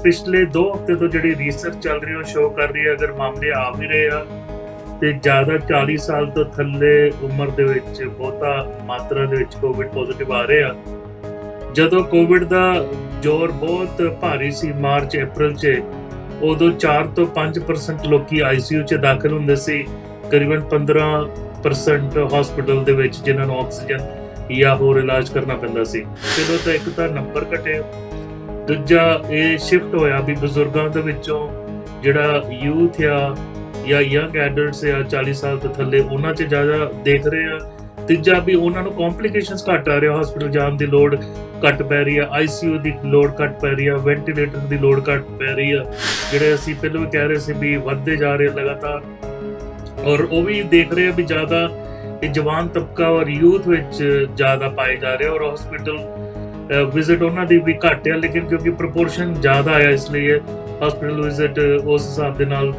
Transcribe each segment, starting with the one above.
ਪਿਛਲੇ 2 ਹਫ਼ਤੇ ਤੋਂ ਜਿਹੜੀ ਰਿਸਰਚ ਚੱਲ ਰਹੀ ਹੈ ਉਹ ਸ਼ੋ ਕਰ ਰਹੀ ਹੈ ਅਗਰ ਮਾਮਲੇ ਆ ਵੀ ਰਹੇ ਆ ਤੇ ਜ਼ਿਆਦਾ 40 ਸਾਲ ਤੋਂ ਥੱਲੇ ਉਮਰ ਦੇ ਵਿੱਚ ਬਹੁਤਾ ਮਾਤਰਾ ਦੇ ਵਿੱਚ ਕੋਵਿਡ ਪੋਜ਼ਿਟਿਵ ਆ ਰਹੇ ਆ। ਜਦੋਂ ਕੋਵਿਡ ਦਾ ਜ਼ੋਰ ਬਹੁਤ ਭਾਰੀ ਸੀ ਮਾਰਚ ਅਪ੍ਰੈਲ 'ਚ, ਉਦੋਂ 4 ਤੋਂ 5% ਲੋਕੀ ਆਈਸੀਯੂ 'ਚ ਦਾਖਲ ਹੁੰਦੇ ਸੀ, ਕਰੀਬਨ 15% ਹਸਪੀਟਲ ਦੇ ਵਿੱਚ ਜਿਨ੍ਹਾਂ ਨੂੰ ਆਕਸੀਜਨ ਜਾਂ ਹੋਰ ਇਲਾਜ ਕਰਨਾ ਪੈਂਦਾ ਸੀ। ਚਲੋ ਤਾਂ ਇੱਕ ਤਾਂ ਨੰਬਰ ਘਟੇ, ਦੂਜਾ ਇਹ ਸ਼ਿਫਟ ਹੋਇਆ ਵੀ ਬਜ਼ੁਰਗਾਂ ਦੇ ਵਿੱਚੋਂ ਜਿਹੜਾ ਯੂਥ ਆ ਜਾਂ ਯੰਗ ਐਡਲਟਸ ਆ 40 ਸਾਲ ਤੋਂ ਥੱਲੇ ਉਹਨਾਂ 'ਚ ਜ਼ਿਆਦਾ ਦੇਖ ਰਹੇ ਆ। ਤੀਜਾ ਵੀ ਉਹਨਾਂ ਨੂੰ ਕੰਪਲਿਕੇਸ਼ਨਸ ਘੱਟ ਆ ਰਿਹਾ, ਹਸਪੀਟਲ ਜਾਣ ਦੀ ਲੋੜ ਘੱਟ ਪੈ ਰਹੀ ਆ, ਆਈਸੀਯੂ ਦੀ ਲੋੜ ਘੱਟ ਪੈ ਰਹੀ ਆ, ਵੈਂਟੀਲੇਟਰ ਦੀ ਲੋੜ ਘੱਟ ਪੈ ਰਹੀ ਆ, ਜਿਹੜੇ ਅਸੀਂ ਪਹਿਲਾਂ ਵੀ ਕਹਿ ਰਹੇ ਸੀ ਵੀ ਵੱਧਦੇ ਜਾ ਰਹੇ ਲਗਾਤਾਰ। ਔਰ ਉਹ ਵੀ ਦੇਖ ਰਹੇ ਆ ਵੀ ਜ਼ਿਆਦਾ ਇਹ ਜਵਾਨ ਤਬਕਾ ਔਰ ਯੂਥ ਵਿੱਚ ਜ਼ਿਆਦਾ ਪਾਏ ਜਾ ਰਹੇ ਔਰ ਹਸਪੀਟਲ ਵਿਜ਼ਿਟ ਉਹਨਾਂ ਦੀ ਵੀ ਘੱਟ ਆ, ਲੇਕਿਨ ਕਿਉਂਕਿ ਪ੍ਰੋਪੋਰਸ਼ਨ ਜ਼ਿਆਦਾ ਆਇਆ ਇਸ ਲਈ ਹਸਪੀਟਲ ਵਿਜ਼ਿਟ ਉਸ ਹਿਸਾਬ ਦੇ ਨਾਲ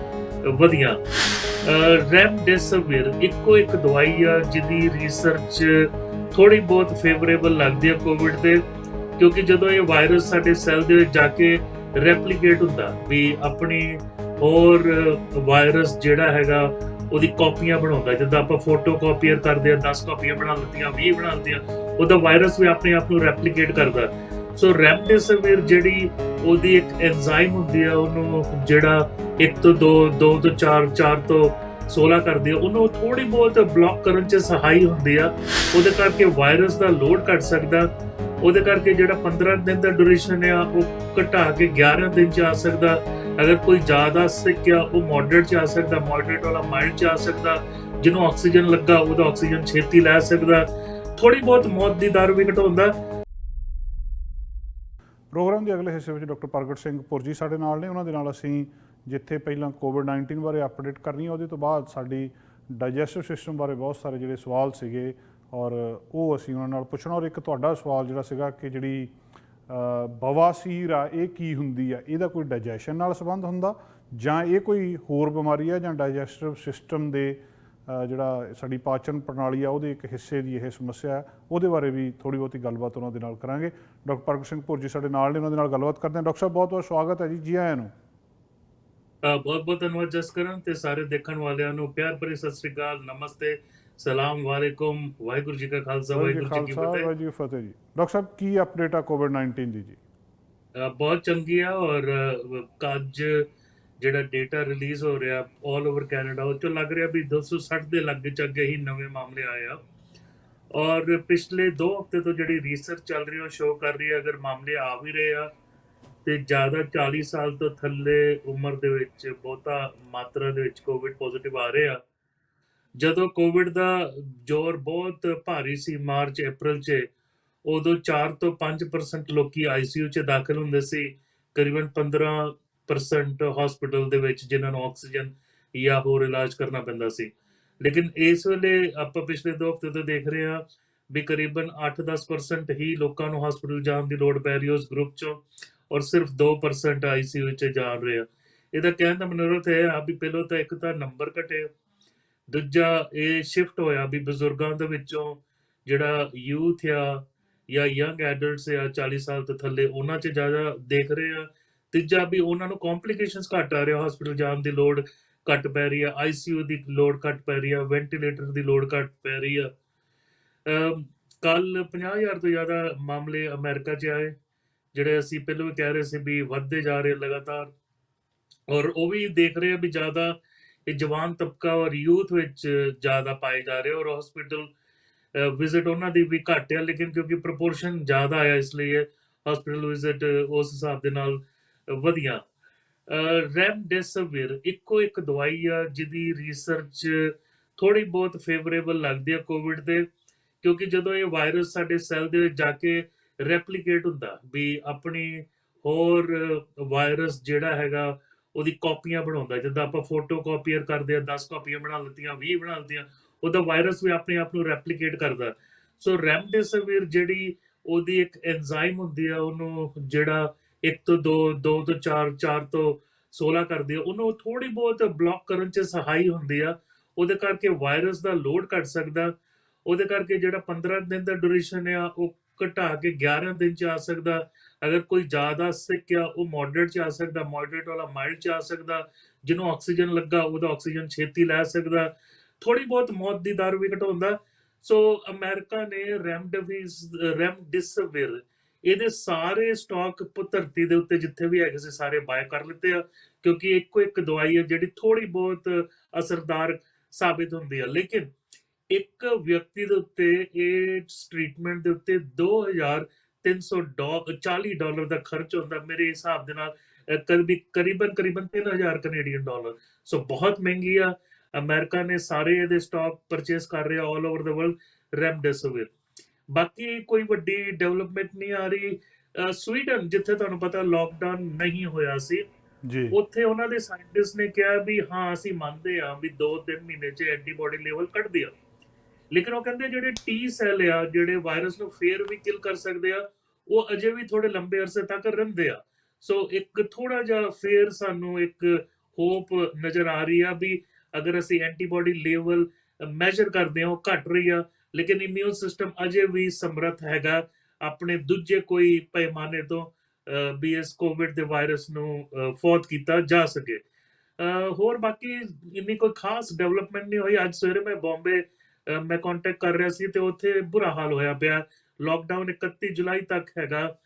ਵਧੀਆ। ਰੈਮਡੇਸਿਵਿਰ ਇੱਕੋ ਇੱਕ ਦਵਾਈ ਆ ਜਿਹਦੀ ਰਿਸਰਚ ਥੋੜੀ ਬਹੁਤ ਫੇਵਰੇਬਲ ਲੱਗਦੀ ਆ ਕੋਵਿਡ ਤੇ, ਕਿਉਂਕਿ ਜਦੋਂ ਇਹ ਵਾਇਰਸ ਸਾਡੇ ਸੈੱਲ ਦੇ ਵਿੱਚ ਜਾ ਕੇ ਰੈਪਲੀਕੇਟ ਹੁੰਦਾ ਵੀ ਆਪਣੀ ਹੋਰ ਵਾਇਰਸ ਜਿਹੜਾ ਹੈਗਾ ਉਹਦੀ ਕਾਪੀਆਂ ਬਣਾਉਂਦਾ। ਜਿੱਦਾਂ ਆਪਾਂ ਫੋਟੋ ਕਾਪੀਅਰ ਕਰਦੇ ਆ, 10 ਕਾਪੀਆਂ ਬਣਾ ਲਿੱਤੀਆਂ, 20 ਬਣਾ ਲਿੱਤੀਆਂ, ਉਹਦਾ ਵਾਇਰਸ ਵੀ ਆਪਣੇ ਆਪ ਨੂੰ ਰੈਪਲੀਕੇਟ ਕਰਦਾ। ਸੋ ਰੈਮਡੇਸਿਵਿਰ ਜਿਹੜੀ ਉਹਦੀ ਇੱਕ ਐਂਜ਼ਾਈਮ ਹੁੰਦੀ ਆ, ਉਹਨੂੰ ਜਿਹੜਾ 1 ਤੋਂ 2, 2 ਤੋਂ 4, 4 ਤੋਂ 16 ਕਰਦੀ ਆ, ਉਹਨੂੰ ਥੋੜੀ ਬਹੁਤ ਬਲੌਕ ਕਰਨ 'ਚ ਸਹਾਈ ਹੁੰਦੀ ਆ। ਉਹਦੇ ਕਰਕੇ ਵਾਇਰਸ ਦਾ ਲੋਡ ਘਟ ਸਕਦਾ, ਉਹਦੇ ਕਰਕੇ ਜਿਹੜਾ 15 ਦਿਨ ਦਾ ਡਿਊਰੇਸ਼ਨ ਆ ਉਹ ਘਟਾ ਕੇ 11 ਦਿਨ 'ਚ ਆ ਸਕਦਾ। ਅਗਰ ਕੋਈ ਜ਼ਿਆਦਾ ਸਿੱਕ ਆ ਉਹ ਮੋਡਰੇਟ 'ਚ ਆ ਸਕਦਾ, ਮੋਡਰੇਟ ਵਾਲਾ ਮਾਈਲਡ 'ਚ ਆ ਸਕਦਾ, ਜਿਹਨੂੰ ਆਕਸੀਜਨ ਲੱਗਾ ਉਹਦਾ ਆਕਸੀਜਨ ਛੇਤੀ ਲੈ ਸਕਦਾ, ਥੋੜੀ ਬਹੁਤ ਮੌਤ ਦੀ ਦਰ ਵੀ ਘਟਾਉਂਦਾ। ਪ੍ਰੋਗਰਾਮ ਦੇ ਅਗਲੇ ਹਿੱਸੇ ਵਿੱਚ ਡਾਕਟਰ ਪ੍ਰਗਟ ਸਿੰਘ ਭੁਰਜੀ ਸਾਡੇ ਨਾਲ ਨੇ। ਉਹਨਾਂ ਦੇ ਨਾਲ ਅਸੀਂ ਜਿੱਥੇ ਪਹਿਲਾਂ ਕੋਵਿਡ-19 ਬਾਰੇ ਅਪਡੇਟ ਕਰਨੀ ਹੈ, ਉਹਦੇ ਤੋਂ ਬਾਅਦ ਸਾਡੀ ਡਾਈਜੈਸਟਿਵ ਸਿਸਟਮ ਬਾਰੇ ਬਹੁਤ ਸਾਰੇ ਜਿਹੜੇ ਸਵਾਲ ਸੀਗੇ ਔਰ ਉਹ ਅਸੀਂ ਉਹਨਾਂ ਨਾਲ ਪੁੱਛਣਾ। ਔਰ ਇੱਕ ਤੁਹਾਡਾ ਸਵਾਲ ਜਿਹੜਾ ਸੀਗਾ ਕਿ ਜਿਹੜੀ ਬਵਾਸੀਰ ਆ ਇਹ ਕੀ ਹੁੰਦੀ ਆ, ਇਹਦਾ ਕੋਈ ਡਾਈਜੈਸ਼ਨ ਨਾਲ ਸੰਬੰਧ ਹੁੰਦਾ ਜਾਂ ਇਹ ਕੋਈ ਹੋਰ ਬਿਮਾਰੀ ਆ ਜਾਂ ਡਾਈਜੈਸਟਿਵ ਸਿਸਟਮ ਦੇ ਜਿਹੜਾ ਸਾਡੀ ਪਾਚਨ ਪ੍ਰਣਾਲੀ ਆ ਉਹਦੇ ਇੱਕ ਹਿੱਸੇ ਦੀ ਇਹ ਸਮੱਸਿਆ ਹੈ, ਉਹਦੇ ਬਾਰੇ ਵੀ ਥੋੜ੍ਹੀ ਬਹੁਤੀ ਗੱਲਬਾਤ ਉਹਨਾਂ ਦੇ ਨਾਲ ਕਰਾਂਗੇ। ਡਾਕਟਰ ਪ੍ਰਗਟ ਸਿੰਘ ਭੁਰਜੀ ਸਾਡੇ ਨਾਲ ਨੇ, ਉਹਨਾਂ ਦੇ ਨਾਲ ਗੱਲਬਾਤ ਕਰਦੇ ਹਾਂ। ਡਾਕਟਰ ਸਾਹਿਬ ਬਹੁਤ ਬਹੁਤ ਸਵਾਗਤ ਹੈ ਜੀ ਆਇਆਂ ਨੂੰ। ਬਹੁਤ ਬਹੁਤ ਧੰਨਵਾਦ ਜਸਕਰਨ ਤੇ ਸਾਰੇ ਦੇਖਣ ਵਾਲਿਆਂ ਨੂੰ ਪਿਆਰ ਭਰੀ ਸਤਿ ਸ੍ਰੀ ਅਕਾਲ, ਨਮਸਤੇ, ਸਲਾਮ ਵਾਲੇਕੁਮ, ਵਾਹਿਗੁਰੂ ਜੀ ਕਾ ਖਾਲਸਾ, ਵਾਹਿਗੁਰੂ ਜੀ ਕੀ ਫਤਿਹ। ਵਾਹਿਗੁਰੂ ਜੀ ਫਤਿਹ ਜੀ। ਡਾਕਟਰ ਸਾਹਿਬ ਕੀ ਅਪਡੇਟ ਆ ਕੋਵਿਡ-19 ਦੀ ਜੀ? ਬਹੁਤ ਚੰਗੀ ਆ ਔਰ ਅੱਜ ਜਿਹੜਾ ਡੇਟਾ ਰਿਲੀਜ਼ ਹੋ ਰਿਹਾ ਆਲ ਓਵਰ ਕੈਨੇਡਾ, ਉਹ ਚੋਂ ਲੱਗ ਰਿਹਾ ਵੀ 260 ਦੇ ਲੱਗੇ ਹੀ ਨਵੇਂ ਮਾਮਲੇ ਆਏ ਆ। ਔਰ ਪਿਛਲੇ 2 ਹਫ਼ਤੇ ਤੋਂ ਜਿਹੜੀ ਰਿਸਰਚ ਚੱਲ ਰਹੀ ਉਹ ਸ਼ੋ ਕਰ ਰਹੀ ਹੈ ਅਗਰ ਮਾਮਲੇ ਆ ਵੀ ਰਹੇ ਆ ਤੇ ਜ਼ਿਆਦਾ 40 ਸਾਲ ਤੋਂ ਥੱਲੇ ਉਮਰ ਦੇ ਵਿੱਚ ਬਹੁਤਾ ਮਾਤਰਾ ਦੇ ਵਿੱਚ ਕੋਵਿਡ ਪੋਜ਼ਿਟਿਵ ਆ ਰਹੇ ਆ। ਜਦੋਂ ਕੋਵਿਡ ਦਾ ਜ਼ੋਰ ਬਹੁਤ ਭਾਰੀ ਸੀ ਮਾਰਚ ਅਪ੍ਰੈਲ 'ਚ, ਉਦੋਂ 4 ਤੋਂ 5% ਲੋਕੀ ਆਈਸੀਯੂ 'ਚ ਦਾਖਲ ਹੁੰਦੇ ਸੀ, ਕਰੀਬਨ 15% ਹਸਪੀਟਲ ਦੇ ਵਿੱਚ ਜਿਨ੍ਹਾਂ ਨੂੰ ਆਕਸੀਜਨ ਜਾਂ ਹੋਰ ਇਲਾਜ ਕਰਨਾ ਪੈਂਦਾ ਸੀ। ਲੇਕਿਨ ਇਸ ਵੇਲੇ ਆਪਾਂ ਪਿਛਲੇ 2 ਹਫ਼ਤੇ ਤੋਂ ਦੇਖ ਰਹੇ ਹਾਂ ਵੀ ਕਰੀਬਨ 8-10% ਹੀ ਲੋਕਾਂ ਨੂੰ ਹਸਪੀਟਲ ਜਾਣ ਦੀ ਲੋੜ ਪੈ ਰਹੀ ਉਸ ਗਰੁੱਪ 'ਚੋਂ, ਔਰ ਸਿਰਫ 2% ਆਈਸੀਯੂ 'ਚ ਜਾ ਰਹੇ ਆ। ਇਹਦਾ ਕਹਿਣ ਦਾ ਮਨੋਰਥ ਇਹ ਆ ਵੀ ਪਹਿਲਾਂ ਤਾਂ ਇੱਕ ਤਾਂ ਨੰਬਰ ਘਟੇ, ਦੂਜਾ ਇਹ ਸ਼ਿਫਟ ਹੋਇਆ ਵੀ ਬਜ਼ੁਰਗਾਂ ਦੇ ਵਿੱਚੋਂ ਜਿਹੜਾ ਯੂਥ ਆ ਜਾਂ ਯੰਗ ਐਡਲਟਸ ਆ 40 ਸਾਲ ਤੋਂ ਥੱਲੇ ਉਹਨਾਂ 'ਚ ਜ਼ਿਆਦਾ ਦੇਖ ਰਹੇ ਆ। ਤੀਜਾ ਵੀ ਉਹਨਾਂ ਨੂੰ ਕੰਪਲਿਕੇਸ਼ਨਸ ਘੱਟ ਆ ਰਿਹਾ, ਹਸਪੀਟਲ ਜਾਣ ਦੀ ਲੋੜ ਘੱਟ ਪੈ ਰਹੀ ਆ, ਆਈਸੀਯੂ ਦੀ ਲੋੜ ਘੱਟ ਪੈ ਰਹੀ ਆ, ਵੈਂਟੀਲੇਟਰ ਦੀ ਲੋੜ ਘੱਟ ਪੈ ਰਹੀ ਆ। ਕੱਲ 50,000 ਤੋਂ ਜ਼ਿਆਦਾ ਮਾਮਲੇ ਅਮਰੀਕਾ 'ਚ ਆਏ, ਜਿਹੜੇ ਅਸੀਂ ਪਹਿਲਾਂ ਵੀ ਕਹਿ ਰਹੇ ਸੀ ਵੀ ਵੱਧਦੇ ਜਾ ਰਹੇ ਲਗਾਤਾਰ। ਔਰ ਉਹ ਵੀ ਦੇਖ ਰਹੇ ਆ ਵੀ ਜ਼ਿਆਦਾ ਇਹ ਜਵਾਨ ਤਬਕਾ ਔਰ ਯੂਥ ਵਿੱਚ ਜ਼ਿਆਦਾ ਪਾਏ ਜਾ ਰਹੇ ਔਰ ਹਸਪੀਟਲ ਵਿਜ਼ਿਟ ਉਹਨਾਂ ਦੀ ਵੀ ਘੱਟ ਆ, ਲੇਕਿਨ ਕਿਉਂਕਿ ਪ੍ਰੋਪੋਰਸ਼ਨ ਜ਼ਿਆਦਾ ਆਇਆ ਇਸ ਲਈ ਹਸਪੀਟਲ ਵਿਜ਼ਿਟ ਉਸ ਹਿਸਾਬ ਦੇ ਨਾਲ ਵਧੀਆ। ਰੈਮਡੇਸਿਵਿਰ ਇੱਕੋ ਇੱਕ ਦਵਾਈ ਆ ਜਿਹਦੀ ਰਿਸਰਚ ਥੋੜੀ ਬਹੁਤ ਫੇਵਰੇਬਲ ਲੱਗਦੀ ਆ ਕੋਵਿਡ ਤੇ, ਕਿਉਂਕਿ ਜਦੋਂ ਇਹ ਵਾਇਰਸ ਸਾਡੇ ਸੈੱਲ ਦੇ ਵਿੱਚ ਜਾ ਕੇ ਰੈਪਲੀਕੇਟ ਹੁੰਦਾ ਵੀ ਆਪਣੀ ਹੋਰ ਵਾਇਰਸ ਜਿਹੜਾ ਹੈਗਾ ਉਹਦੀ ਕਾਪੀਆਂ ਬਣਾਉਂਦਾ। ਜਿੱਦਾਂ ਆਪਾਂ ਫੋਟੋ ਕਾਪੀਅਰ ਕਰਦੇ ਆ, 10 ਕਾਪੀਆਂ ਬਣਾ ਲਿੱਤੀਆਂ, 20 ਬਣਾ ਲਿੱਤੀਆਂ, ਉਹਦਾ ਵਾਇਰਸ ਵੀ ਆਪਣੇ ਆਪ ਨੂੰ ਰੈਪਲੀਕੇਟ ਕਰਦਾ। ਸੋ ਰੈਮਡੇਸਿਵਿਰ ਜਿਹੜੀ ਉਹਦੀ ਇੱਕ ਐਂਜ਼ਾਈਮ ਹੁੰਦੀ ਆ, ਉਹਨੂੰ ਜਿਹੜਾ 1 ਤੋਂ 2, 2 ਤੋਂ 4, 4 ਤੋਂ 16 ਕਰਦੀ ਆ, ਉਹਨੂੰ ਥੋੜੀ ਬਹੁਤ ਬਲੌਕ ਕਰਨ 'ਚ ਸਹਾਈ ਹੁੰਦੀ ਆ। ਉਹਦੇ ਕਰਕੇ ਵਾਇਰਸ ਦਾ ਲੋਡ ਘਟ ਸਕਦਾ, ਉਹਦੇ ਕਰਕੇ ਜਿਹੜਾ 15 ਦਿਨ ਦਾ ਡਿਊਰੇਸ਼ਨ ਆ ਉਹ ਘਟਾ ਕੇ 11 ਦਿਨ ਚ ਆ ਸਕਦਾ। ਅਗਰ ਕੋਈ ਜ਼ਿਆਦਾ ਸਿੱਕ ਆ ਉਹ ਮੋਡਰੇਟ ਚ ਆ ਸਕਦਾ, ਮੋਡਰੇਟ ਵਾਲਾ ਮਾਈਲਡ ਚ ਆ ਸਕਦਾ, ਜਿਹਨੂੰ ਆਕਸੀਜਨ ਲੱਗਾ ਉਹਦਾ ਆਕਸੀਜਨ ਛੇਤੀ ਲੈ ਸਕਦਾ, ਥੋੜੀ ਬਹੁਤ ਮੌਤ ਦੀ ਦਰ ਵੀ ਘਟਾਉਂਦਾ। ਸੋ ਅਮਰੀਕਾ ਨੇ ਰੈਮਡਿਸਿਵਿਰ ਇਹਦੇ ਸਾਰੇ ਸਟਾਕ ਧਰਤੀ ਦੇ ਉੱਤੇ ਜਿੱਥੇ ਵੀ ਹੈਗੇ ਸੀ ਸਾਰੇ ਬਾਏ ਕਰ ਲਿੱਤੇ ਆ, ਕਿਉਂਕਿ ਇੱਕੋ ਇੱਕ ਦਵਾਈ ਹੈ ਜਿਹੜੀ ਥੋੜੀ ਬਹੁਤ ਅਸਰਦਾਰ ਸਾਬਿਤ ਹੁੰਦੀ ਆ। ਲੇਕਿਨ ਇੱਕ ਵਿਅਕਤੀ ਦੇ ਉੱਤੇ ਇਸ ਟ੍ਰੀਟਮੈਂਟ ਦੇ ਉੱਤੇ $2,340 ਦਾ ਖਰਚ ਹੁੰਦਾ ਮੇਰੇ ਹਿਸਾਬ ਦੇ ਨਾਲ, ਕਰੀਬਨ 3000 ਕੈਨੇਡੀਅਨ ਡਾਲਰ। ਸੋ ਬਹੁਤ ਮਹਿੰਗੀ ਆ। ਅਮਰੀਕਾ ਨੇ ਸਾਰੇ ਇਹਦੇ ਸਟਾਕ ਪਰਚੇਸ ਕਰ ਰਿਹਾ ਆਲ ਓਵਰ ਦ ਵਰਲਡ ਰੈਮਡੇਸਿਵਿਰ। ਬਾਕੀ ਕੋਈ ਵੱਡੀ ਡਿਵੈਲਪਮੈਂਟ ਨਹੀਂ ਆ ਰਹੀ। ਸਵੀਡਨ ਜਿੱਥੇ ਤੁਹਾਨੂੰ ਪਤਾ ਲੋਕਡਾਊਨ ਨਹੀਂ ਹੋਇਆ ਸੀ, ਜੀ ਉੱਥੇ ਉਹਨਾਂ ਦੇ ਸਾਇੰਟਿਸਟ ਨੇ ਕਿਹਾ ਵੀ ਹਾਂ ਅਸੀਂ ਮੰਨਦੇ ਆ ਵੀ 2-3 ਮਹੀਨੇ 'ਚ ਐਂਟੀਬਾਡੀ ਲੈਵਲ ਘਟਦੇ ਆ, ਲੇਕਿਨ ਉਹ ਕਹਿੰਦੇ ਜਿਹੜੇ ਟੀ ਸੈੱਲ ਆ ਜਿਹੜੇ ਵਾਇਰਸ ਨੂੰ ਫੇਰ ਵੀ ਕਿਲ ਕਰ ਸਕਦੇ ਆ ਉਹ ਅਜੇ ਵੀ ਥੋੜੇ ਲੰਬੇ ਅਰਸੇ ਤੱਕ ਰਹਿੰਦੇ ਆ। ਸੋ ਇੱਕ ਥੋੜਾ ਜਿਹਾ ਫੇਰ ਸਾਨੂੰ ਇੱਕ ਹੋਪ ਨਜ਼ਰ ਆ ਰਹੀ ਆ ਵੀ ਅਗਰ ਅਸੀਂ ਐਂਟੀਬਾਡੀ ਲੈਵਲ ਮੈਜ਼ਰ ਕਰਦੇ ਆ ਉਹ ਘਟ ਰਹੀ ਆ, ਲੇਕਿਨ ਇਮਿਊਨ ਸਿਸਟਮ ਅਜੇ ਵੀ ਸਮਰੱਥ ਹੈਗਾ ਆਪਣੇ ਦੂਜੇ ਕੋਈ ਪੈਮਾਨੇ ਤੋਂ ਵੀ ਇਸ ਕੋਵਿਡ ਦੇ ਵਾਇਰਸ ਨੂੰ ਫੌਤ ਕੀਤਾ ਜਾ ਸਕੇ। ਹੋਰ ਬਾਕੀ ਇੰਨੀ ਕੋਈ ਖਾਸ ਡਿਵੈਲਪਮੈਂਟ ਨਹੀਂ ਹੋਈ। ਅੱਜ ਸਵੇਰੇ ਮੈਂ ਬੰਬੇ ਮੈਂ ਕੰਟੈਕਟ ਕਰ ਰਿਹਾ ਸੀ ਤੇ ਉੱਥੇ ਬੁਰਾ ਹਾਲ ਹੋਇਆ ਪਿਆ। ਲਾਕਡਾਊਨ 31 ਜੁਲਾਈ ਤੱਕ ਹੈਗਾ।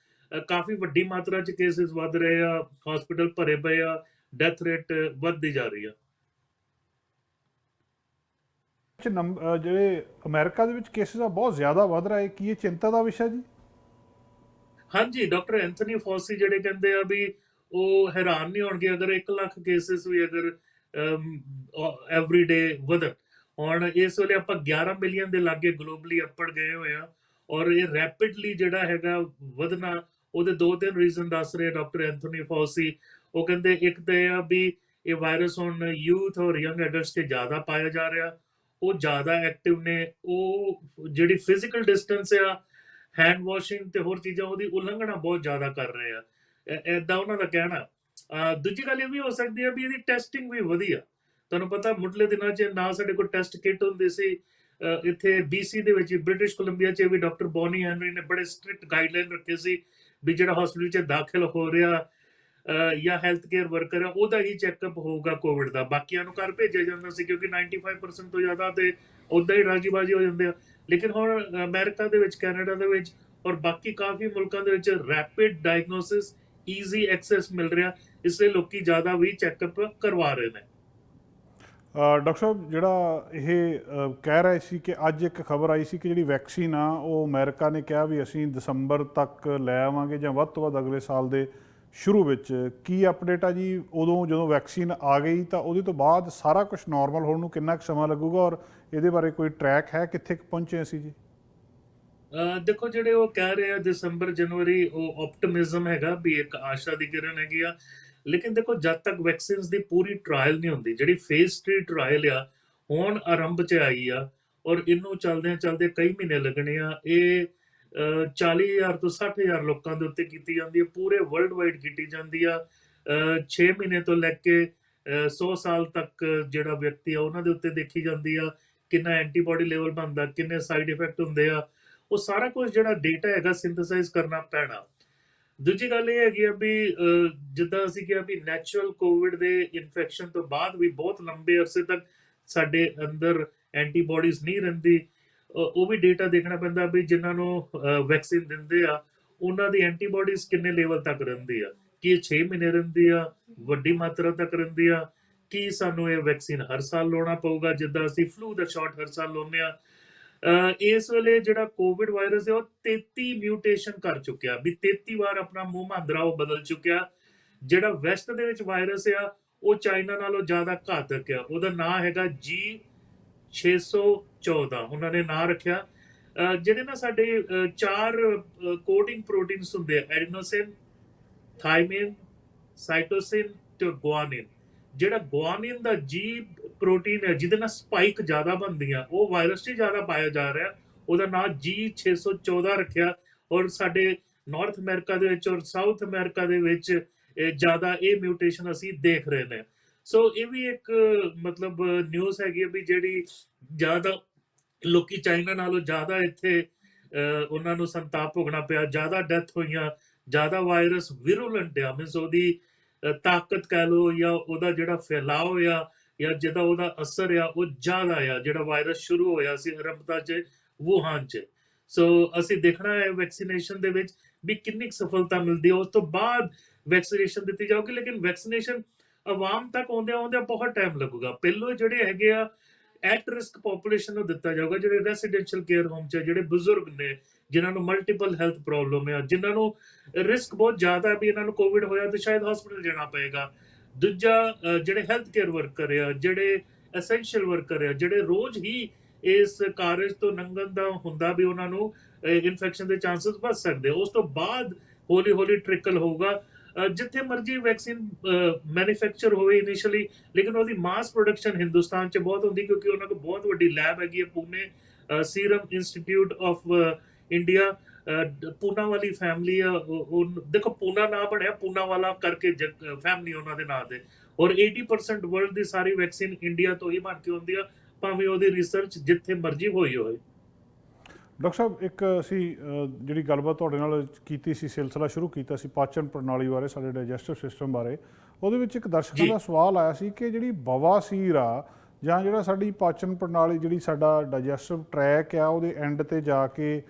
ਕਾਫੀ ਵੱਡੀ ਮਾਤਰਾ 'ਚ ਕੇਸਿਸ ਵੱਧ ਰਹੇ ਆ, ਹਸਪੀਟਲ ਭਰੇ ਪਏ ਆ, ਡੈਥ ਰੇਟ ਵੱਧਦੀ ਜਾ ਰਹੀ ਆ। ਜਿਹੜੇ ਅਮਰੀਕਾ ਦੇ ਵਿੱਚ ਕੇਸਿਸ ਆ ਬਹੁਤ ਜ਼ਿਆਦਾ ਵੱਧ ਰਹੇ, ਕੀ ਇਹ ਚਿੰਤਾ ਦਾ ਵਿਸ਼ਾ ਜੀ? ਹਾਂਜੀ, ਡਾਕਟਰ ਐਂਥਨੀ ਫੌਸੀ ਜਿਹੜੇ ਕਹਿੰਦੇ ਆ ਵੀ ਉਹ ਹੈਰਾਨ ਨਹੀਂ ਹੋਣਗੇ ਅਗਰ 1 ਲੱਖ ਕੇਸਿਸ ਵੀ ਅਗਰ ਐਵਰੀ ਡੇ ਵਧਣ। ਹੁਣ ਇਸ ਵੇਲੇ ਆਪਾਂ 11 ਮਿਲੀਅਨ ਦੇ ਲਾਗੇ ਗਲੋਬਲੀ ਅੱਪੜ ਗਏ ਹੋਏ ਆ ਔਰ ਇਹ ਰੈਪਿਡਲੀ ਜਿਹੜਾ ਹੈਗਾ ਵਧਣਾ, ਉਹਦੇ 2-3 ਰੀਜ਼ਨ ਦੱਸ ਰਹੇ ਡਾਕਟਰ ਐਂਥਨੀ ਫੌਸੀ। ਉਹ ਕਹਿੰਦੇ ਇੱਕ ਤਾਂ ਇਹ ਆ ਵੀ ਇਹ ਵਾਇਰਸ ਹੁਣ ਯੂਥ ਔਰ ਯੰਗ ਐਡਲਟਸ ਤੇ ਜ਼ਿਆਦਾ ਪਾਇਆ ਜਾ ਰਿਹਾ, ਉਹ ਜ਼ਿਆਦਾ ਐਕਟਿਵ ਨੇ, ਉਹ ਜਿਹੜੀ ਫਿਜ਼ੀਕਲ ਡਿਸਟੈਂਸ ਆ, ਹੈਂਡ ਵਾਸ਼ਿੰਗ ਤੇ ਹੋਰ ਚੀਜ਼ਾਂ ਉਹਦੀ ਉਲੰਘਣਾ ਬਹੁਤ ਜ਼ਿਆਦਾ ਕਰ ਰਹੇ ਆ, ਏਦਾਂ ਉਹਨਾਂ ਦਾ ਕਹਿਣਾ। ਦੂਜੀ ਗੱਲ ਇਹ ਵੀ ਹੋ ਸਕਦੀ ਹੈ ਵੀ ਇਹਦੀ ਟੈਸਟਿੰਗ ਵੀ ਵਧੀਆ। ਤੁਹਾਨੂੰ ਪਤਾ ਮੁੱਢਲੇ ਦਿਨਾਂ 'ਚ ਨਾ ਸਾਡੇ ਕੋਲ ਟੈਸਟ ਕਿਟ ਹੁੰਦੀ ਸੀ। ਇੱਥੇ BC ਦੇ ਵਿੱਚ ਬ੍ਰਿਟਿਸ਼ ਕੋਲੰਬੀਆ 'ਚ ਵੀ ਡਾਕਟਰ ਬੋਨੀ ਹੈਨਰੀ ਨੇ ਬੜੇ ਸਟ੍ਰਿਕਟ ਗਾਈਡਲਾਈਨ ਰੱਖੇ ਸੀ ਵੀ ਜਿਹੜਾ ਹਸਪੀਟਲ 'ਚ ਦਾਖਲ ਹੋ ਰਿਹਾ ਜਾਂ ਹੈਲਥ ਕੇਅਰ ਵਰਕਰ ਆ ਉਹਦਾ ਹੀ ਚੈੱਕਅਪ ਹੋਊਗਾ ਕੋਵਿਡ ਦਾ, ਬਾਕੀਆਂ ਨੂੰ ਘਰ ਭੇਜਿਆ ਜਾਂਦਾ ਸੀ ਕਿਉਂਕਿ 95% ਤੋਂ ਜ਼ਿਆਦਾ ਤੇ ਉੱਦਾਂ ਹੀ ਰਾਜੀਬਾਜੀ ਹੋ ਜਾਂਦੇ ਆ। ਲੇਕਿਨ ਹੁਣ ਅਮਰੀਕਾ ਦੇ ਵਿੱਚ, ਕੈਨੇਡਾ ਦੇ ਵਿੱਚ ਔਰ ਬਾਕੀ ਕਾਫੀ ਮੁਲਕਾਂ ਦੇ ਵਿੱਚ ਰੈਪਿਡ ਡਾਇਗਨੋਸਿਸ, ਈਜ਼ੀ ਐਕਸੈਸ ਮਿਲ ਰਿਹਾ, ਇਸ ਲਈ ਲੋਕੀ ਜ਼ਿਆਦਾ ਵੀ ਚੈੱਕਅਪ ਕਰਵਾ ਰਹੇ ਨੇ। ਡਾਕਟਰ ਸਾਹਿਬ ਜਿਹੜਾ ਇਹ ਕਹਿ ਰਹੇ ਸੀ ਕਿ ਅੱਜ ਇੱਕ ਖਬਰ ਆਈ ਸੀ ਕਿ ਜਿਹੜੀ ਵੈਕਸੀਨ ਆ ਉਹ ਅਮਰੀਕਾ ਨੇ ਕਿਹਾ ਵੀ ਅਸੀਂ ਦਸੰਬਰ ਤੱਕ ਲੈ ਆਵਾਂਗੇ ਜਾਂ ਵੱਧ ਤੋਂ ਵੱਧ ਅਗਲੇ ਸਾਲ ਦੇ ਸ਼ੁਰੂ ਵਿੱਚ। ਕੀ ਅਪਡੇਟ ਆ ਜੀ? ਉਦੋਂ ਜਦੋਂ ਵੈਕਸੀਨ ਆ ਗਈ ਤਾਂ ਉਹਦੇ ਤੋਂ ਬਾਅਦ ਸਾਰਾ ਕੁਝ ਨਾਰਮਲ ਹੋਣ ਨੂੰ ਕਿੰਨਾ ਕੁ ਸਮਾਂ ਲੱਗੂਗਾ ਔਰ ਇਹਦੇ ਬਾਰੇ ਕੋਈ ਟਰੈਕ ਹੈ ਕਿੱਥੇ ਪਹੁੰਚੇ ਅਸੀਂ ਜੀ? ਦੇਖੋ ਜਿਹੜੇ ਉਹ ਕਹਿ ਰਹੇ ਆ ਦਸੰਬਰ ਜਨਵਰੀ, ਉਹ ਆਪਟਿਮਿਜ਼ਮ ਹੈਗਾ ਵੀ ਇੱਕ ਆਸ਼ਾ ਦੀ ਕਿਰਨ ਹੈਗੀ ਆ। ਲੇਕਿਨ ਦੇਖੋ ਜਦ ਤੱਕ ਵੈਕਸੀਨਸ ਦੀ ਪੂਰੀ ਟ੍ਰਾਇਲ ਨਹੀਂ ਹੁੰਦੀ, ਜਿਹੜੀ ਫੇਜ਼ 3 ਟ੍ਰਾਇਲ ਆ ਹੁਣ ਆਰੰਭ 'ਚ ਆਈ ਆ ਔਰ ਇਹਨੂੰ ਚਲਦੇ ਕਈ ਮਹੀਨੇ ਲੱਗਣੇ ਆ। ਇਹ 40,000 ਤੋਂ 60,000 ਲੋਕਾਂ ਦੇ ਉੱਤੇ ਕੀਤੀ ਜਾਂਦੀ ਹੈ, ਪੂਰੇ ਵਰਲਡ ਵਾਈਡ ਕੀਤੀ ਜਾਂਦੀ ਆ। 6 ਮਹੀਨੇ ਤੋਂ ਲੈ ਕੇ 100 ਸਾਲ ਤੱਕ ਜਿਹੜਾ ਵਿਅਕਤੀ ਆ ਉਹਨਾਂ ਦੇ ਉੱਤੇ ਦੇਖੀ ਜਾਂਦੀ ਆ, ਕਿੰਨਾ ਐਂਟੀਬਾਡੀ ਲੈਵਲ ਬਣਦਾ, ਕਿੰਨੇ ਸਾਈਡ ਇਫੈਕਟ ਹੁੰਦੇ ਆ, ਉਹ ਸਾਰਾ ਕੁਝ ਜਿਹੜਾ ਡੇਟਾ ਹੈਗਾ ਸਿੰਥੇਸਾਈਜ਼ ਕਰਨਾ ਪੈਣਾ। ਦੂਜੀ ਗੱਲ ਇਹ ਹੈਗੀ ਆ ਵੀ ਜਿੱਦਾਂ ਅਸੀਂ ਕਿਹਾ ਵੀ ਨੈਚੁਰਲ ਕੋਵਿਡ ਦੇ ਇਨਫੈਕਸ਼ਨ ਤੋਂ ਬਾਅਦ ਵੀ ਬਹੁਤ ਲੰਬੇ ਅਰਸੇ ਤੱਕ ਸਾਡੇ ਅੰਦਰ ਐਂਟੀਬਾਡੀਜ਼ ਨਹੀਂ ਰਹਿੰਦੀ। ਉਹ ਵੀ ਡੇਟਾ ਦੇਖਣਾ ਪੈਂਦਾ ਵੀ ਜਿਨ੍ਹਾਂ ਨੂੰ ਵੈਕਸੀਨ ਦਿੰਦੇ ਆ ਉਹਨਾਂ ਦੀ ਐਂਟੀਬਾਡੀਜ਼ ਕਿੰਨੇ ਲੈਵਲ ਤੱਕ ਰਹਿੰਦੀ ਆ, ਕੀ ਇਹ 6 ਮਹੀਨੇ ਰਹਿੰਦੀ ਆ, ਵੱਡੀ ਮਾਤਰਾ ਤੱਕ ਰਹਿੰਦੀ ਆ, ਕੀ ਸਾਨੂੰ ਇਹ ਵੈਕਸੀਨ ਹਰ ਸਾਲ ਲਾਉਣਾ ਪਊਗਾ ਜਿੱਦਾਂ ਅਸੀਂ ਫਲੂ ਦਾ ਸ਼ਾਟ ਹਰ ਸਾਲ ਲਾਉਂਦੇ ਆ। ਇਸ ਵੇਲੇ ਜਿਹੜਾ ਕੋਵਿਡ ਵਾਇਰਸ ਹੈ ਉਹ 33 ਮਿਊਟੇਸ਼ਨ ਕਰ ਚੁੱਕਿਆ, ਵੀ 33 ਵਾਰ ਆਪਣਾ ਮੂੰਹ ਮਾਂਦਰਾ ਉਹ ਬਦਲ ਚੁੱਕਿਆ। ਜਿਹੜਾ ਵੈਸਟ ਦੇ ਵਿੱਚ ਵਾਇਰਸ ਆ ਉਹ ਚਾਈਨਾ ਨਾਲੋਂ ਜ਼ਿਆਦਾ ਘਾਤਕ ਆ। ਉਹਦਾ ਨਾਂ ਹੈਗਾ G614, ਉਹਨਾਂ ਨੇ ਨਾਂ ਰੱਖਿਆ। ਜਿਹੜੇ ਨਾ ਸਾਡੇ 4 ਕੋਡਿੰਗ ਪ੍ਰੋਟੀਨਸ ਹੁੰਦੇ ਆ, ਐਡੀਨੋਸਿਨ, ਥਾਈਮਿਨ, ਸਾਈਟੋਸਿਨ ਤੇ ਗੁਆਨਿਨ। ਜਿਹੜਾ ਗੁਆਨਿਨ ਦਾ G ਪ੍ਰੋਟੀਨ ਹੈ ਜਿਹਦੇ ਨਾਲ ਸਪਾਈਕ ਜ਼ਿਆਦਾ ਬਣਦੀਆਂ, ਉਹ ਵਾਇਰਸ 'ਚ ਜ਼ਿਆਦਾ ਪਾਇਆ ਜਾ ਰਿਹਾ, ਉਹਦਾ ਨਾਮ G614 ਰੱਖਿਆ। ਔਰ ਸਾਡੇ ਨਾਰਥ ਅਮਰੀਕਾ ਦੇ ਵਿੱਚ ਔਰ ਸਾਊਥ ਅਮਰੀਕਾ ਦੇ ਵਿੱਚ ਜ਼ਿਆਦਾ ਇਹ ਮਿਊਟੇਸ਼ਨ ਅਸੀਂ ਦੇਖ ਰਹੇ ਨੇ। ਸੋ ਇਹ ਵੀ ਇੱਕ ਮਤਲਬ ਨਿਊਜ਼ ਹੈਗੀ ਵੀ ਜਿਹੜੀ ਜ਼ਿਆਦਾ ਲੋਕੀ ਚਾਈਨਾ ਨਾਲੋਂ ਜ਼ਿਆਦਾ ਇੱਥੇ ਉਹਨਾਂ ਨੂੰ ਸੰਤਾਪ ਭੋਗਣਾ ਪਿਆ, ਜ਼ਿਆਦਾ ਡੈਥ ਹੋਈਆਂ, ਜ਼ਿਆਦਾ ਵਾਇਰਸ ਵਿਰੂਲੈਂਟ ਆ, ਮੀਨਸ ਉਹਦੀ ਤਾਕਤ ਕਹਿ ਲਓ ਜਾਂ ਉਹਦਾ ਜਿਹੜਾ ਫੈਲਾਅ ਆ ਜਾਂ ਜਿਹਦਾ ਉਹਦਾ ਅਸਰ ਆ ਉਹ ਜ਼ਿਆਦਾ ਆ, ਜਿਹੜਾ ਵਾਇਰਸ ਸ਼ੁਰੂ ਹੋਇਆ ਸੀ ਅਰੰਭਤਾ 'ਚ ਵੂਹਾਨ 'ਚ। ਸੋ ਅਸੀਂ ਦੇਖਣਾ ਹੈ ਵੈਕਸੀਨੇਸ਼ਨ ਦੇ ਵਿੱਚ ਵੀ ਕਿੰਨੀ ਸਫਲਤਾ ਮਿਲਦੀ ਹੈ, ਉਸ ਤੋਂ ਬਾਅਦ ਵੈਕਸੀਨੇਸ਼ਨ ਦਿੱਤੀ ਜਾਊਗੀ। ਲੇਕਿਨ ਵੈਕਸੀਨੇਸ਼ਨ ਆਵਾਮ ਤੱਕ ਆਉਂਦਿਆਂ ਆਉਂਦਿਆਂ ਬਹੁਤ ਟਾਈਮ ਲੱਗੂਗਾ। ਪਹਿਲੋਂ ਜਿਹੜੇ ਹੈਗੇ ਆ ਐਟ ਰਿਸਕ ਪੋਪੂਲੇਸ਼ਨ ਨੂੰ ਦਿੱਤਾ ਜਾਊਗਾ, ਜਿਹੜੇ ਰੈਸੀਡੈਂਸ਼ੀਅਲ ਕੇਅਰ ਹੋਮ 'ਚ ਜਿਹੜੇ ਬਜ਼ੁਰਗ ਨੇ, ਜਿਨ੍ਹਾਂ ਨੂੰ ਮਲਟੀਪਲ ਹੈਲਥ ਪ੍ਰੋਬਲਮ ਆ, ਜਿਨ੍ਹਾਂ ਨੂੰ ਰਿਸਕ ਬਹੁਤ ਜ਼ਿਆਦਾ ਵੀ ਇਹਨਾਂ ਨੂੰ ਕੋਵਿਡ ਹੋਇਆ ਤੇ ਸ਼ਾਇਦ ਹਸਪੀਟਲ ਜਾਣਾ ਪਏਗਾ। ਦੂਜਾ ਜਿਹੜੇ ਹੈਲਥ ਕੇਅਰ ਵਰਕਰ ਆ, ਜਿਹੜੇ ਐਸੈਂਸ਼ੀਅਲ ਵਰਕਰ ਆ, ਜਿਹੜੇ ਰੋਜ਼ ਹੀ ਇਸ ਕਾਰਜ ਤੋਂ ਲੰਘਣ ਦਾ ਹੁੰਦਾ ਵੀ ਉਹਨਾਂ ਨੂੰ ਇਨਫੈਕਸ਼ਨ ਦੇ ਚਾਂਸਸ ਵੱਧ ਸਕਦੇ। ਉਸ ਤੋਂ ਬਾਅਦ ਹੌਲੀ ਹੌਲੀ ਟ੍ਰਿਕਲ ਹੋਊਗਾ। ਜਿੱਥੇ ਮਰਜ਼ੀ ਵੈਕਸੀਨ ਮੈਨੂਫੈਕਚਰ ਹੋਵੇ ਇਨੀਸ਼ੀਅਲੀ, ਲੇਕਿਨ ਉਹਦੀ ਮਾਸ ਪ੍ਰੋਡਕਸ਼ਨ ਹਿੰਦੁਸਤਾਨ 'ਚ ਬਹੁਤ ਹੁੰਦੀ, ਕਿਉਂਕਿ ਉਹਨਾਂ ਕੋਲ ਬਹੁਤ ਵੱਡੀ ਲੈਬ ਹੈਗੀ ਹੈ Pune, Serum Institute of India. Poona ਵਾਲੀ ਫੈਮਿਲੀ ਆ, ਦੇਖੋ ਪੂਨਾ ਨਾਂ ਬਣਿਆ ਪੂਨਾ ਵਾਲਾ ਕਰਕੇ ਫੈਮਿਲੀ ਉਹਨਾਂ ਦੇ ਨਾਂ ਤੇ, ਔਰ 80% ਵਰਲਡ ਦੀ ਸਾਰੀ ਵੈਕਸੀਨ ਇੰਡੀਆ ਤੋਂ ਹੀ ਬਣ ਕੇ ਆਉਂਦੀ ਆ, ਭਾਵੇਂ ਉਹਦੀ ਰਿਸਰਚ ਜਿੱਥੇ ਮਰਜ਼ੀ ਹੋਈ ਹੋਵੇ। ਡਾਕਟਰ ਸਾਹਿਬ, ਇੱਕ ਅਸੀਂ ਜਿਹੜੀ ਗੱਲਬਾਤ ਤੁਹਾਡੇ ਨਾਲ ਕੀਤੀ ਸੀ, ਸਿਲਸਿਲਾ ਸ਼ੁਰੂ ਕੀਤਾ ਸੀ ਪਾਚਨ ਪ੍ਰਣਾਲੀ ਬਾਰੇ, ਸਾਡੇ ਡਾਈਜੈਸਟਿਵ ਸਿਸਟਮ ਬਾਰੇ, ਉਹਦੇ ਵਿੱਚ ਇੱਕ ਦਰਸ਼ਕਾਂ ਦਾ ਸਵਾਲ ਆਇਆ ਸੀ ਕਿ ਜਿਹੜੀ ਬਵਾਸੀਰ ਆ ਜਾਂ ਜਿਹੜਾ ਸਾਡੀ ਪਾਚਨ ਪ੍ਰਣਾਲੀ, ਜਿਹੜੀ ਸਾਡਾ ਡਾਈਜੈਸਟਿਵ ਟਰੈਕ ਆ, ਉਹਦੇ ਐਂਡ 'ਤੇ ਜਾ ਕੇ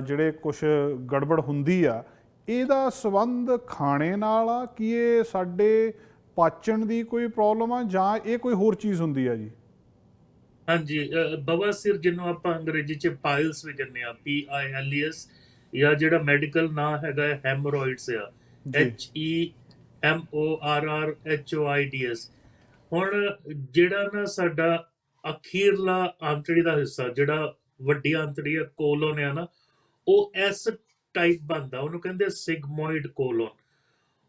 ਜਿਹੜੇ ਕੁਛ ਗੜਬੜ ਹੁੰਦੀ ਆ, ਇਹਦਾ ਸੰਬੰਧ ਖਾਣੇ ਨਾਲ ਆ? ਕੀ ਇਹ ਸਾਡੇ ਪਾਚਨ ਦੀ ਕੋਈ ਪ੍ਰੋਬਲਮ ਆ ਜਾਂ ਇਹ ਕੋਈ ਹੋਰ ਚੀਜ਼ ਹੁੰਦੀ ਆ ਜੀ? ਹਾਂਜੀ, ਬਵਾਸੀਰ ਜਿਹਨੂੰ ਆਪਾਂ ਅੰਗਰੇਜ਼ੀ 'ਚ ਪਾਇਲਸ ਵੀ ਕਹਿੰਦੇ ਆ, PILES, ਜਾਂ ਜਿਹੜਾ ਮੈਡੀਕਲ ਨਾਂ ਹੈਗਾ ਹੈਮਰੋਇਡਸ ਆ, HEMORRHOIDS। ਹੁਣ ਜਿਹੜਾ ਨਾ ਸਾਡਾ ਅਖੀਰਲਾ ਆਂਤੜੀ ਦਾ ਹਿੱਸਾ, ਜਿਹੜਾ ਵੱਡੀ ਆਂਤੜੀ ਆ, ਕੋਲੋਨ ਆ ਨਾ, ਉਹ ਇਸ ਟਾਈਪ ਬਣਦਾ, ਉਹਨੂੰ ਕਹਿੰਦੇ ਸਿਗਮੋਇਡ ਕੋਲੋਨ।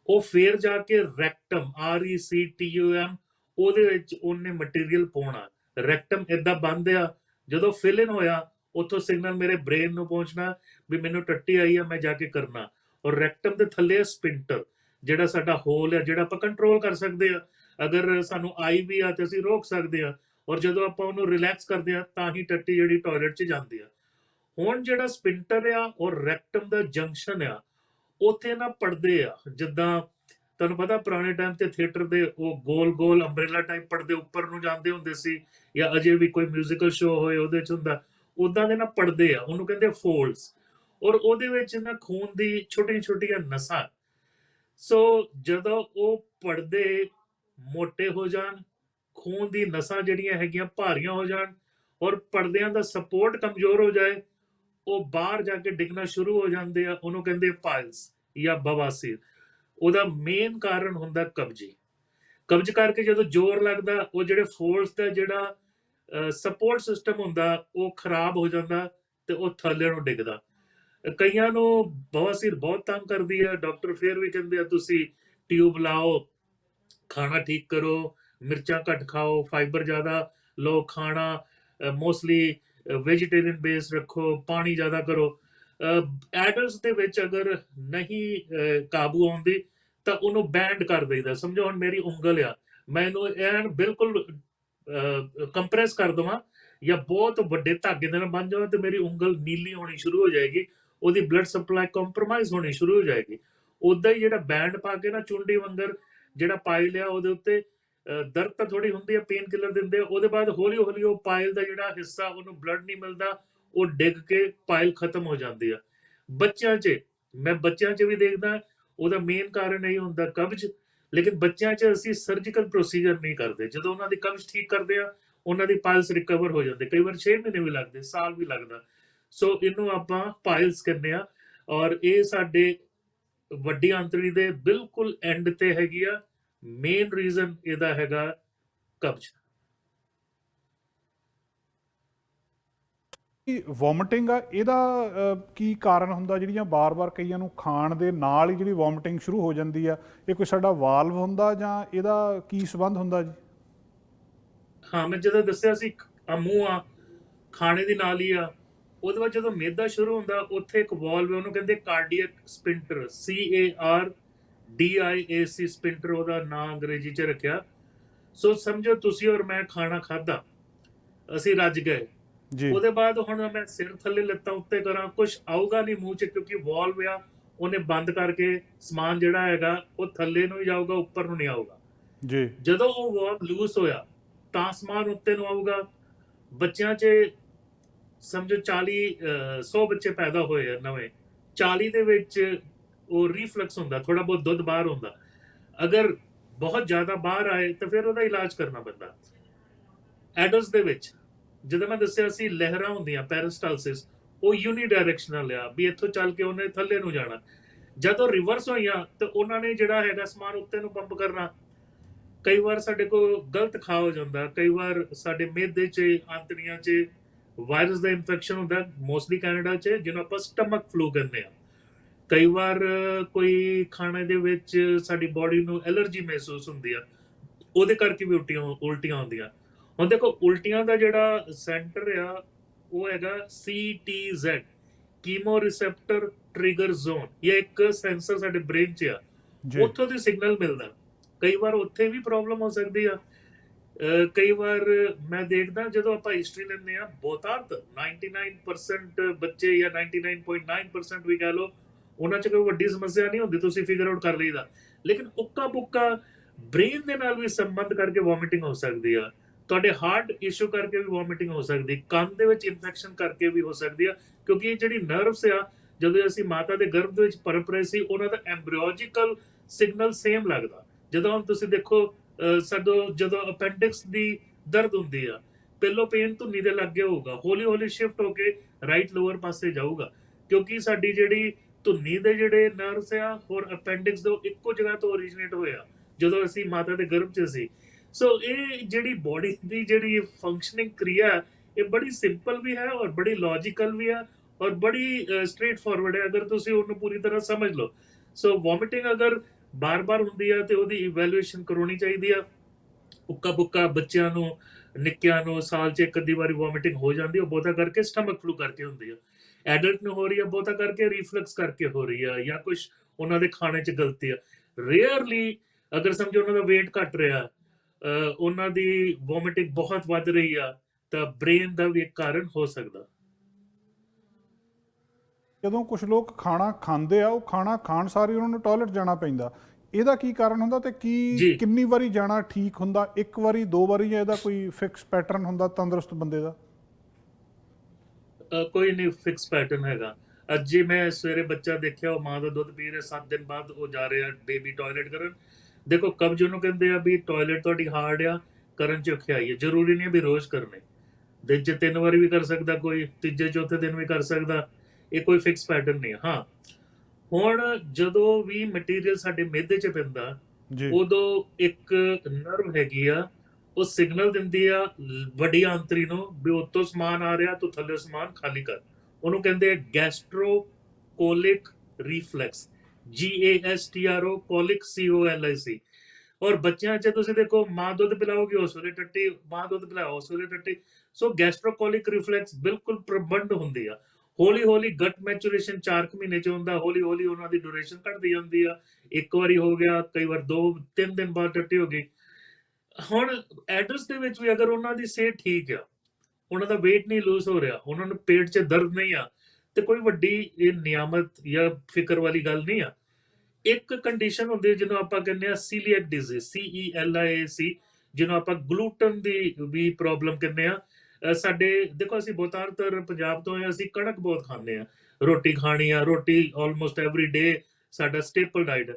ਉਹ ਫੇਰ ਜਾ ਕੇ ਰੈਕਟਮ, RECTUM, ਉਹਦੇ ਵਿੱਚ ਉਹਨੇ ਮਟੀਰੀਅਲ ਪਾਉਣਾ। ਰੈਕਟਮ ਏਦਾਂ ਬੰਦ ਆ, ਜਦੋਂ ਫਿਲ ਇਨ ਹੋਇਆ ਉੱਥੋਂ ਸਿਗਨਲ ਮੇਰੇ ਬ੍ਰੇਨ ਨੂੰ ਪਹੁੰਚਣਾ ਵੀ ਮੈਨੂੰ ਟੱਟੀ ਆਈ ਆ, ਮੈਂ ਜਾ ਕੇ ਕਰਨਾ। ਔਰ ਰੈਕਟਮ ਦੇ ਥੱਲੇ ਸਪਿੰਟਰ, ਜਿਹੜਾ ਸਾਡਾ ਹੋਲ ਆ, ਜਿਹੜਾ ਆਪਾਂ ਕੰਟਰੋਲ ਕਰ ਸਕਦੇ ਆ। ਅਗਰ ਸਾਨੂੰ ਆਈ ਵੀ ਆ ਤੇ ਅਸੀਂ ਰੋਕ ਸਕਦੇ ਆ, ਔਰ ਜਦੋਂ ਆਪਾਂ ਉਹਨੂੰ ਰਿਲੈਕਸ ਕਰਦੇ ਆ ਤਾਂ ਹੀ ਟੱਟੀ ਜਿਹੜੀ ਟਾਇਲਟ 'ਚ ਜਾਂਦੀ ਆ। ਹੁਣ ਜਿਹੜਾ ਸਪਿੰਟਰ ਆ ਔਰ ਰੈਕਟਮ ਦਾ ਜੰਕਸ਼ਨ ਆ, ਉੱਥੇ ਨਾ ਪੜਦੇ ਆ, ਜਿੱਦਾਂ ਤੁਹਾਨੂੰ ਪਤਾ ਪੁਰਾਣੇ ਟਾਈਮ ਤੇ ਥੀਏਟਰ ਦੇ ਉਹ ਗੋਲ ਗੋਲ ਅੰਬ੍ਰੇਲਾ ਟਾਈਪ ਪੜਦੇ ਉੱਪਰ ਨੂੰ ਜਾਂਦੇ ਹੁੰਦੇ ਸੀ, ਜਾਂ ਅਜੇ ਵੀ ਕੋਈ ਮਿਊਜ਼ੀਕਲ ਸ਼ੋਅ ਹੋਏ ਉਹਦੇ 'ਚ ਹੁੰਦਾ, ਉਦਾਂ ਦੇ ਨਾ ਪੜਦੇ ਆ, ਉਹਨੂੰ ਕਹਿੰਦੇ ਫੋਲਡਸ। ਔਰ ਉਹਦੇ ਵਿੱਚ ਨਾ ਖੂਨ ਦੀ ਛੋਟੀਆਂ ਛੋਟੀਆਂ ਨਸਾਂ। ਸੋ ਜਦੋਂ ਉਹ ਪੜਦੇ ਮੋਟੇ ਹੋ ਜਾਣ, ਖੂਨ ਦੀ ਨਸਾਂ ਜਿਹੜੀਆਂ ਹੈਗੀਆਂ ਭਾਰੀਆਂ ਹੋ ਜਾਣ, ਔਰ ਪਰਦਿਆਂ ਦਾ ਸਪੋਰਟ ਕਮਜ਼ੋਰ ਹੋ ਜਾਏ, ਉਹ ਬਾਹਰ ਜਾ ਕੇ ਡਿੱਗਣਾ ਸ਼ੁਰੂ ਹੋ ਜਾਂਦੇ ਆ, ਉਹਨੂੰ ਕਹਿੰਦੇ ਪਾਇਲਸ ਜਾਂ ਬਵਾਸੀਰ। ਉਹਦਾ ਮੇਨ ਕਾਰਨ ਹੁੰਦਾ ਕਬਜੀ। ਕਬਜ਼ ਕਰਕੇ ਜਦੋਂ ਜ਼ੋਰ ਲੱਗਦਾ, ਉਹ ਜਿਹੜੇ ਫੋਰਸ ਦਾ ਜਿਹੜਾ ਸਪੋਰਟ ਸਿਸਟਮ ਹੁੰਦਾ ਉਹ ਖਰਾਬ ਹੋ ਜਾਂਦਾ ਤੇ ਉਹ ਥੱਲੇ ਨੂੰ ਡਿੱਗਦਾ। ਕਈਆਂ ਨੂੰ ਬਵਾਸੀਰ ਬਹੁਤ ਤੰਗ ਕਰਦੀ ਹੈ, ਡਾਕਟਰ ਫੇਰ ਵੀ ਕਹਿੰਦੇ ਆ ਤੁਸੀਂ ਟਿਊਬ ਲਾਓ, ਖਾਣਾ ਠੀਕ ਕਰੋ, ਮਿਰਚਾਂ ਘੱਟ ਖਾਓ, ਫਾਈਬਰ ਜ਼ਿਆਦਾ ਲਓ, ਖਾਣਾ ਮੋਸਟਲੀ ਵੈਜੀਟੇਰੀਅਨ ਬੇਸ ਰੱਖੋ, ਪਾਣੀ ਜ਼ਿਆਦਾ ਕਰੋ। ਐਡਲਟਸ ਦੇ ਵਿੱਚ ਅਗਰ ਨਹੀਂ ਕਾਬੂ ਆਉਂਦੀ ਤਾਂ ਉਹਨੂੰ ਬੈਂਡ ਕਰ ਦਈਦਾ। ਸਮਝੋ ਹੁਣ ਮੇਰੀ ਉਂਗਲ ਆ, ਮੈਂ ਇਹਨੂੰ ਐਨ ਬਿਲਕੁਲ ਕੰਪਰੈਸ ਕਰ ਦੇਵਾਂ ਜਾਂ ਬਹੁਤ ਵੱਡੇ ਧਾਗੇ ਦੇ ਨਾਲ ਬੰਨ ਜਾਵਾਂ ਤੇ ਮੇਰੀ ਉਂਗਲ ਨੀਲੀ ਹੋਣੀ ਸ਼ੁਰੂ ਹੋ ਜਾਏਗੀ, ਉਹਦੀ ਬਲੱਡ ਸਪਲਾਈ ਕੰਪਰੋਮਾਈਜ਼ ਹੋਣੀ ਸ਼ੁਰੂ ਹੋ ਜਾਏਗੀ। ਉਦਾਂ ਹੀ ਜਿਹੜਾ ਬੈਂਡ ਪਾ ਕੇ ਨਾ ਚੁੰਡੀ ਵਾਂਗਰ ਜਿਹੜਾ ਪਾਇਲ ਆ ਉਹਦੇ ਉੱਤੇ ਦਰਦ ਤਾਂ ਥੋੜੀ ਹੁੰਦੀ ਹੈ, ਪੇਨ ਕਿਲਰ ਦਿੰਦੇ ਆ, ਉਹਦੇ ਬਾਅਦ ਹੌਲੀ ਹੌਲੀ ਉਹ ਪਾਇਲ ਦਾ ਜਿਹੜਾ ਹਿੱਸਾ, ਉਹਨੂੰ ਬਲੱਡ ਨਹੀਂ ਮਿਲਦਾ, ਉਹ ਡਿੱਗ ਕੇ ਪਾਇਲ ਖਤਮ ਹੋ ਜਾਂਦੀ ਆ। ਬੱਚਿਆਂ 'ਚ, ਮੈਂ ਬੱਚਿਆਂ 'ਚ ਵੀ ਦੇਖਦਾ, ਉਹਦਾ ਮੇਨ ਕਾਰਨ ਇਹ ਹੁੰਦਾ ਕਬਜ਼। ਲੇਕਿਨ ਬੱਚਿਆਂ 'ਚ ਅਸੀਂ ਸਰਜੀਕਲ ਪ੍ਰੋਸੀਜਰ ਨਹੀਂ ਕਰਦੇ, ਜਦੋਂ ਉਹਨਾਂ ਦੀ ਕਬਜ਼ ਠੀਕ ਕਰਦੇ ਆ ਉਹਨਾਂ ਦੀ ਪਾਇਲਸ ਰਿਕਵਰ ਹੋ ਜਾਂਦੇ, ਕਈ ਵਾਰ 6 ਮਹੀਨੇ ਵੀ ਲੱਗਦੇ, ਸਾਲ ਵੀ ਲੱਗਦਾ। ਸੋ ਇਹਨੂੰ ਆਪਾਂ ਪਾਇਲਸ ਕਹਿੰਦੇ ਆ, ਔਰ ਇਹ ਸਾਡੇ ਵੱਡੀ ਆਂਤੜੀ ਦੇ ਬਿਲਕੁਲ ਐਂਡ ਤੇ ਹੈਗੀ ਆ। ਮੇਨ ਰੀਜ਼ਨ ਇਹਦਾ ਹੈਗਾ ਕਬਜ਼। ਵੋਮਿਟਿੰਗ ਆ, ਇਹਦਾ ਕੀ ਕਾਰਨ ਹੁੰਦਾ? ਜਿਹੜੀਆਂ ਬਾਰ-ਬਾਰ ਕਈਆਂ ਨੂੰ ਖਾਣ ਦੇ ਨਾਲ ਹੀ ਜਿਹੜੀ ਵੋਮਿਟਿੰਗ ਸ਼ੁਰੂ ਹੋ ਜਾਂਦੀ ਆ, ਇਹ ਕੋਈ ਸਾਡਾ ਵਾਲਵ ਹੁੰਦਾ ਜਾਂ ਇਹਦਾ ਕੀ ਸੰਬੰਧ ਹੁੰਦਾ ਜੀ? ਹਾਂ, ਮੈਂ ਜਦੋਂ ਦੱਸਿਆ ਸੀ ਮੂੰਹ ਆ, ਖਾਣੇ ਦੇ ਨਾਲ ਹੀ ਆ, ਉਹਦੇ ਬਾਅਦ ਜਦੋਂ ਮਿਹਦਾ ਸ਼ੁਰੂ ਹੁੰਦਾ ਉੱਥੇ ਇੱਕ ਵਾਲਵ ਹੈ, ਉਹਨੂੰ ਕਹਿੰਦੇ ਕਾਰਡੀਅਕ ਸਪਿੰਟਰ, CARDIAC ਸਪਿੰਟਰ ਉਹਦਾ ਨਾਂ ਅੰਗਰੇਜ਼ੀ 'ਚ ਰੱਖਿਆ। ਸੋ ਸਮਝੋ ਤੁਸੀਂ ਔਰ ਮੈਂ ਖਾਣਾ ਖਾਧਾ, ਅਸੀਂ ਰੱਜ ਗਏ, ਜੀ ਉਹਦੇ ਬਾਅਦ ਹੁਣ ਮੈਂ ਸਿਰ ਥੱਲੇ ਲੱਤਾਂ ਉੱਤੇ ਕਰਾਂ, ਕੁਝ ਆਊਗਾ ਨਹੀਂ ਮੂੰਹ 'ਚ, ਕਿਉਂਕਿ ਵਾਲਵ ਆ ਉਹਨੇ ਬੰਦ ਕਰਕੇ ਸਮਾਨ ਜਿਹੜਾ ਹੈਗਾ ਉਹ ਥੱਲੇ ਨੂੰ ਹੀ ਜਾਊਗਾ, ਉੱਪਰ ਨੂੰ ਨਹੀਂ ਆਊਗਾ। ਜੀ ਜਦੋਂ ਉਹ ਵਾਲਵ ਲੂਸ ਹੋਇਆ ਤਾਂ ਸਮਾਨ ਉੱਤੇ ਨੂੰ ਆਊਗਾ। ਬੱਚਿਆਂ 'ਚ ਸਮਝੋ 40 100 ਬੱਚੇ ਪੈਦਾ ਹੋਏ ਆ ਨਵੇਂ, 40 ਦੇ ਵਿੱਚ ਉਹ ਰੀਫਲਕਸ ਹੁੰਦਾ, ਥੋੜਾ ਬਹੁਤ ਦੁੱਧ ਬਾਹਰ ਹੁੰਦਾ। ਅਗਰ ਬਹੁਤ ਜ਼ਿਆਦਾ ਬਾਹਰ ਆਏ ਤਾਂ ਫਿਰ ਉਹਦਾ ਇਲਾਜ ਕਰਨਾ ਪੈਂਦਾ। ਐਡਲਟਸ ਦੇ ਵਿੱਚ ਜਦੋਂ ਮੈਂ ਦੱਸਿਆ ਸੀ ਲਹਿਰਾਂ ਹੁੰਦੀਆਂ ਪੈਰਿਸਟਾਲਸਿਸ, ਉਹ ਯੂਨੀ ਡਾਇਰੈਕਸ਼ਨਲ ਆ, ਵੀ ਇੱਥੋਂ ਚੱਲ ਕੇ ਉਹਨੇ ਥੱਲੇ ਨੂੰ ਜਾਣਾ। ਜਦੋਂ ਰਿਵਰਸ ਹੋਈਆਂ ਤੇ ਉਹਨਾਂ ਨੇ ਜਿਹੜਾ ਹੈਗਾ ਸਮਾਨ ਉੱਤੇ ਨੂੰ ਪੰਪ ਕਰਨਾ। ਕਈ ਵਾਰ ਸਾਡੇ ਕੋਲ ਗਲਤ ਖਾ ਹੋ ਜਾਂਦਾ, ਕਈ ਵਾਰ ਸਾਡੇ ਮਿਹਦੇ 'ਚ ਆਂਤੜੀਆਂ 'ਚ ਵਾਇਰਸ ਦਾ ਇਨਫੈਕਸ਼ਨ ਹੁੰਦਾ, ਮੋਸਟਲੀ ਕੈਨੇਡਾ 'ਚ, ਜਿਹਨੂੰ ਆਪਾਂ ਸਟਮਕ ਫਲੂ ਕਹਿੰਦੇ ਆ। ਕਈ ਵਾਰ ਕੋਈ ਖਾਣੇ ਦੇ ਵਿੱਚ ਸਾਡੀ ਬਾਡੀ ਨੂੰ ਐਲਰਜੀ ਮਹਿਸੂਸ ਹੁੰਦੀ ਆ, ਉਹਦੇ ਕਰਕੇ ਵੀ ਉਲਟੀਆਂ ਹੁੰਦੀਆਂ। ਹੁਣ ਦੇਖੋ ਉਲਟੀਆਂ ਦਾ ਜਿਹੜਾ ਸੈਂਟਰ ਆ ਉਹ ਹੈਗਾ CTZ, chemo receptor trigger zone. ਇਹ ਇੱਕ ਸੈਂਸਰ ਸਾਡੇ ਬ੍ਰੇਨ 'ਚ ਆ, ਜੀ ਉੱਥੋਂ ਦੀ ਸਿਗਨਲ ਮਿਲਦਾ। ਕਈ ਵਾਰ ਉੱਥੇ ਵੀ ਪ੍ਰੋਬਲਮ ਹੋ ਸਕਦੀ ਆ। ਕਈ ਵਾਰ ਮੈਂ ਦੇਖਦਾ ਜਦੋਂ ਆਪਾਂ ਹਿਸਟਰੀ ਲੈਂਦੇ ਆ, ਬਹੁਤਾਤ 99% ਬੱਚੇ ਜਾਂ 99.9% ਵੀ ਕਹਿ ਲਓ, ਉਹਨਾਂ 'ਚ ਕੋਈ ਵੱਡੀ ਸਮੱਸਿਆ ਨਹੀਂ ਹੁੰਦੀ, ਤੁਸੀਂ ਫਿਗਰ ਆਊਟ ਕਰ ਲਈਦਾ। ਲੇਕਿਨ ਉੱਕਾ ਪੁੱਕਾ ਬ੍ਰੇਨ ਦੇ ਨਾਲ ਵੀ ਸੰਬੰਧ ਕਰਕੇ ਵੋਮਿਟਿੰਗ ਹੋ ਸਕਦੀ ਆ, ਤੁਹਾਡੇ ਹਾਰਟ ਇਸ਼ੂ ਕਰਕੇ ਵੀ ਵੋਮਿਟਿੰਗ ਹੋ ਸਕਦੀ, ਕੰਨ ਦੇ ਵਿੱਚ ਇਨਫੈਕਸ਼ਨ ਕਰਕੇ ਵੀ ਹੋ ਸਕਦੀ ਆ। ਕਿਉਂਕਿ ਇਹ ਜਿਹੜੀ ਨਰਵਸ ਆ, ਜਦੋਂ ਅਸੀਂ ਮਾਤਾ ਦੇ ਗਰਭ ਦੇ ਵਿੱਚ ਪਰਪ ਰਹੇ ਸੀ, ਉਹਨਾਂ ਦਾ ਐਮਬ੍ਰੀਓਲੋਜੀਕਲ ਸਿਗਨਲ ਸੇਮ ਲੱਗਦਾ। ਜਦੋਂ ਹੁਣ ਤੁਸੀਂ ਦੇਖੋ ਜਦੋਂ ਅਪੈਂਡਿਕਸ ਦੀ ਦਰਦ ਹੁੰਦੀ ਆ, ਪਹਿਲੋਂ ਪੇਨ ਧੁੰਨੀ ਦੇ ਲੱਗੇ ਹੋਊਗਾ, ਹੌਲੀ ਹੌਲੀ ਸ਼ਿਫਟ ਹੋ ਕੇ ਰਾਈਟ ਲੋਅਰ ਪਾਸੇ ਜਾਊਗਾ, ਕਿਉਂਕਿ ਸਾਡੀ ਜਿਹੜੀ ਧੁੰਨੀ ਦੇ ਜਿਹੜੇ ਨਰਵਸ ਆ ਹੋਰ ਅਪੈਂਡਿਕਸ ਦੇ ਇੱਕੋ ਜਗ੍ਹਾ ਤੋਂ ਓਰੀਜਨੇਟ ਹੋਇਆ ਜਦੋਂ ਅਸੀਂ ਮਾਤਾ ਦੇ ਗਰਭ 'ਚ ਸੀ। ਸੋ ਇਹ ਜਿਹੜੀ ਬੋਡੀ ਦੀ ਜਿਹੜੀ ਫੰਕਸ਼ਨਿੰਗ ਕਿਰਿਆ, ਇਹ ਬੜੀ ਸਿੰਪਲ ਵੀ ਹੈ ਔਰ ਬੜੀ ਲੌਜੀਕਲ ਵੀ ਹੈ ਔਰ ਬੜੀ ਸਟ੍ਰੇਟ ਫਾਰਵਰਡ ਹੈ, ਅਗਰ ਤੁਸੀਂ ਉਹਨੂੰ ਪੂਰੀ ਤਰ੍ਹਾਂ ਸਮਝ ਲਓ। ਸੋ ਵੋਮਿਟਿੰਗ ਅਗਰ ਬਾਰ-ਬਾਰ ਹੁੰਦੀ ਆ ਤੇ ਉਹਦੀ ਇਵੈਲੂਏਸ਼ਨ ਕਰਾਉਣੀ ਚਾਹੀਦੀ ਆ। ਉੱਕਾ ਪੁੱਕਾ ਬੱਚਿਆਂ ਨੂੰ, ਨਿੱਕਿਆਂ ਨੂੰ ਸਾਲ 'ਚ ਇੱਕ ਅੱਧੀ ਵਾਰੀ ਵੋਮਿਟਿੰਗ ਹੋ ਜਾਂਦੀ, ਉਹ ਬਹੁਤਾ ਕਰਕੇ ਸਟਮਕ ਫਲੂ ਕਰਕੇ ਹੁੰਦੀ ਆ। ਐਡਲਟ ਨੂੰ ਹੋ ਰਹੀ ਆ ਬਹੁਤਾ ਕਰਕੇ ਰੀਫਲਕਸ ਕਰਕੇ ਹੋ ਰਹੀ ਆ, ਜਾਂ ਕੁਝ ਉਹਨਾਂ ਦੇ ਖਾਣੇ 'ਚ ਗਲਤੀ ਆ। ਰੇਅਰਲੀ ਅਗਰ ਸਮਝੋ ਉਹਨਾਂ ਦਾ weight ਘਟ ਰਿਹਾ, ਉਹਨਾਂ ਦੀ ਵੋਮਿਟਿੰਗ ਬਹੁਤ ਵੱਧ ਰਹੀ ਆ, ਤਾਂ ਬ੍ਰੇਨ ਦਾ ਵੀ ਇੱਕ ਕਾਰਨ ਹੋ ਸਕਦਾ। ਜਦੋਂ ਕੁਝ ਲੋਕ ਖਾਣਾ ਖਾਂਦੇ ਆ, ਉਹ ਖਾਣਾ ਖਾਣ ਸਾਰ ਹੀ ਉਹਨਾਂ ਨੂੰ ਟਾਇਲਟ ਜਾਣਾ ਪੈਂਦਾ, ਇਹਦਾ ਕੀ ਕਾਰਨ ਹੁੰਦਾ ਤੇ ਜੀ ਕਿੰਨੀ ਵਾਰੀ ਜਾਣਾ ਠੀਕ ਹੁੰਦਾ? ਇੱਕ ਵਾਰੀ, ਦੋ ਵਾਰੀ, ਜਾਂ ਇਹਦਾ ਕੋਈ ਫਿਕਸ ਪੈਟਰਨ ਹੁੰਦਾ ਤੰਦਰੁਸਤ ਬੰਦੇ ਦਾ? ਕੋਈ ਨਹੀਂ ਫਿਕਸ ਪੈਟਰਨ ਹੈਗਾ। ਅੱਜ ਜੇ ਮੈਂ ਸਵੇਰੇ ਬੱਚਾ ਦੇਖਿਆ, ਉਹ ਮਾਂ ਦਾ ਦੁੱਧ ਪੀ ਰਿਹਾ, 7 ਦਿਨ ਬਾਅਦ ਉਹ ਜਾ ਰਿਹਾ ਬੇਬੀ ਟਾਇਲਟ ਕਰਨ। ਦੇਖੋ ਕਬਜ਼ ਉਹਨੂੰ ਕਹਿੰਦੇ ਆ ਵੀ ਟਾਇਲਟ ਤੁਹਾਡੀ ਹਾਰਡ ਆ, ਕਰਨ 'ਚ ਔਖਿਆਈ ਹੈ। ਜ਼ਰੂਰੀ ਨਹੀਂ ਵੀ ਰੋਜ਼ ਕਰਨੇ, ਦਿਨ 'ਚ 3 ਵਾਰੀ ਵੀ ਕਰ ਸਕਦਾ, ਕੋਈ ਤੀਜੇ ਚੌਥੇ ਦਿਨ ਵੀ ਕਰ ਸਕਦਾ। ਇਹ ਕੋਈ ਫਿਕਸ ਪੈਟਰਨ ਨਹੀਂ ਹੈ। ਹਾਂ, ਹੁਣ ਜਦੋਂ ਵੀ ਮਟੀਰੀਅਲ ਸਾਡੇ ਮਿਹਦੇ 'ਚ ਪੈਂਦਾ, ਜੀ ਉਦੋਂ ਇੱਕ ਨਰਵ ਹੈਗੀ ਆ, ਉਹ ਸਿਗਨਲ ਦਿੰਦੀ ਆ ਵੱਡੀ ਆਂਤਰੀ ਨੂੰ ਵੀ ਉੱਤੋਂ ਸਮਾਨ ਆ ਰਿਹਾ, ਤੂੰ ਥੱਲੇ ਸਮਾਨ ਖਾਲੀ ਕਰ। ਉਹਨੂੰ ਕਹਿੰਦੇ ਆ ਗੈਸਟ੍ਰੋਕੋਲਿਕ ਰੀਫਲੈਕਸ, GASTRO ਕੋਲਿਕ COLIC। ਔਰ ਬੱਚਿਆਂ 'ਚ ਤੁਸੀਂ ਦੇਖੋ, ਮਾਂ ਦੁੱਧ ਪਿਲਾਓਗੇ ਉਸ ਵੇਲੇ ਟੱਟੀ, ਮਾਂ ਦੁੱਧ ਪਿਲਾਓ ਉਸ ਵੇਲੇ ਟੱਟੀ। ਸੋ ਗੈਸਟ੍ਰੋਕੋਲਿਕ ਰਿਫਲੈਕਸ ਬਿਲਕੁਲ ਪ੍ਰਬੰਧ ਹੁੰਦੀ ਆ। ਹੌਲੀ ਹੌਲੀ ਗਟ ਮੈਚੂਰੇਸ਼ਨ 4 ਮਹੀਨੇ 'ਚ ਹੁੰਦਾ, ਹੌਲੀ ਹੌਲੀ ਉਹਨਾਂ ਦੀ ਡਿਊਰੇਸ਼ਨ ਘਟਦੀ ਜਾਂਦੀ ਆ। ਇੱਕ ਵਾਰੀ ਹੋ ਗਿਆ, ਕਈ ਵਾਰ 2-3 ਦਿਨ ਬਾਅਦ ਟੱਟੀ ਹੋ ਗਈ। ਹੁਣ ਐਡਲਟਸ ਦੇ ਵਿੱਚ ਵੀ ਅਗਰ ਉਹਨਾਂ ਦੀ ਸਿਹਤ ਠੀਕ ਆ, ਉਹਨਾਂ ਦਾ weight ਨਹੀਂ ਲੂਜ਼ ਹੋ ਰਿਹਾ, ਉਹਨਾਂ ਨੂੰ ਪੇਟ 'ਚ ਦਰਦ ਨਹੀਂ ਆ, ਤੇ ਕੋਈ ਵੱਡੀ ਇਹ ਨਿਆਮਤ ਜਾਂ ਫਿਕਰ ਵਾਲੀ ਗੱਲ ਨਹੀਂ ਆ। ਇੱਕ ਕੰਡੀਸ਼ਨ ਹੁੰਦੀ ਹੈ ਜਿਹਨੂੰ ਆਪਾਂ ਕਹਿੰਦੇ ਆ ਸੀਲੀਐਕ ਡਿਜ਼ੀਜ਼, CELIAC, ਜਿਹਨੂੰ ਆਪਾਂ ਗਲੂਟਨ ਦੀ ਵੀ ਪ੍ਰੋਬਲਮ ਕਹਿੰਦੇ ਆ। ਸਾਡੇ ਦੇਖੋ, ਅਸੀਂ ਬਹੁਤਾਤਰ ਪੰਜਾਬ ਤੋਂ ਆ, ਅਸੀਂ ਕਣਕ ਬਹੁਤ ਖਾਂਦੇ ਆ, ਰੋਟੀ ਖਾਣੀ ਆ, ਰੋਟੀ ਆਲਮੋਸਟ ਐਵਰੀ ਡੇ ਸਾਡਾ ਸਟੇਪਲ ਡਾਈਟ।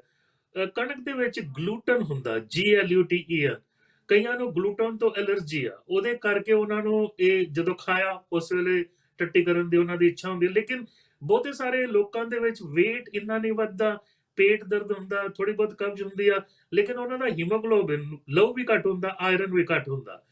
ਕਣਕ ਦੇ ਵਿੱਚ ਗਲੂਟਨ ਹੁੰਦਾ, GLUTEN। ਕਈਆਂ ਨੂੰ ਗਲੂਟਨ ਤੋਂ ਐਲਰਜੀ ਆ, ਉਹਦੇ ਕਰਕੇ ਉਹਨਾਂ ਨੂੰ ਇਹ ਜਦੋਂ ਖਾਇਆ ਉਸ ਵੇਲੇ ਟੱਟੀ ਕਰਨ ਦੀ ਉਹਨਾਂ ਦੀ ਇੱਛਾ ਹੁੰਦੀ। ਲੇਕਿਨ ਬਹੁਤੇ ਸਾਰੇ ਲੋਕਾਂ ਦੇ ਵਿੱਚ weight ਇੰਨਾ ਨਹੀਂ ਵੱਧਦਾ, ਪੇਟ ਦਰਦ ਹੁੰਦਾ, ਥੋੜੀ ਬਹੁਤ ਕਬਜ਼ ਹੁੰਦੀ ਆ, ਲੇਕਿਨ ਉਹਨਾਂ ਦਾ ਹੀਮੋਗਲੋਬਿਨ ਲਹੂ ਵੀ ਘੱਟ ਹੁੰਦਾ, ਆਇਰਨ ਵੀ ਘੱਟ ਹੁੰਦਾ।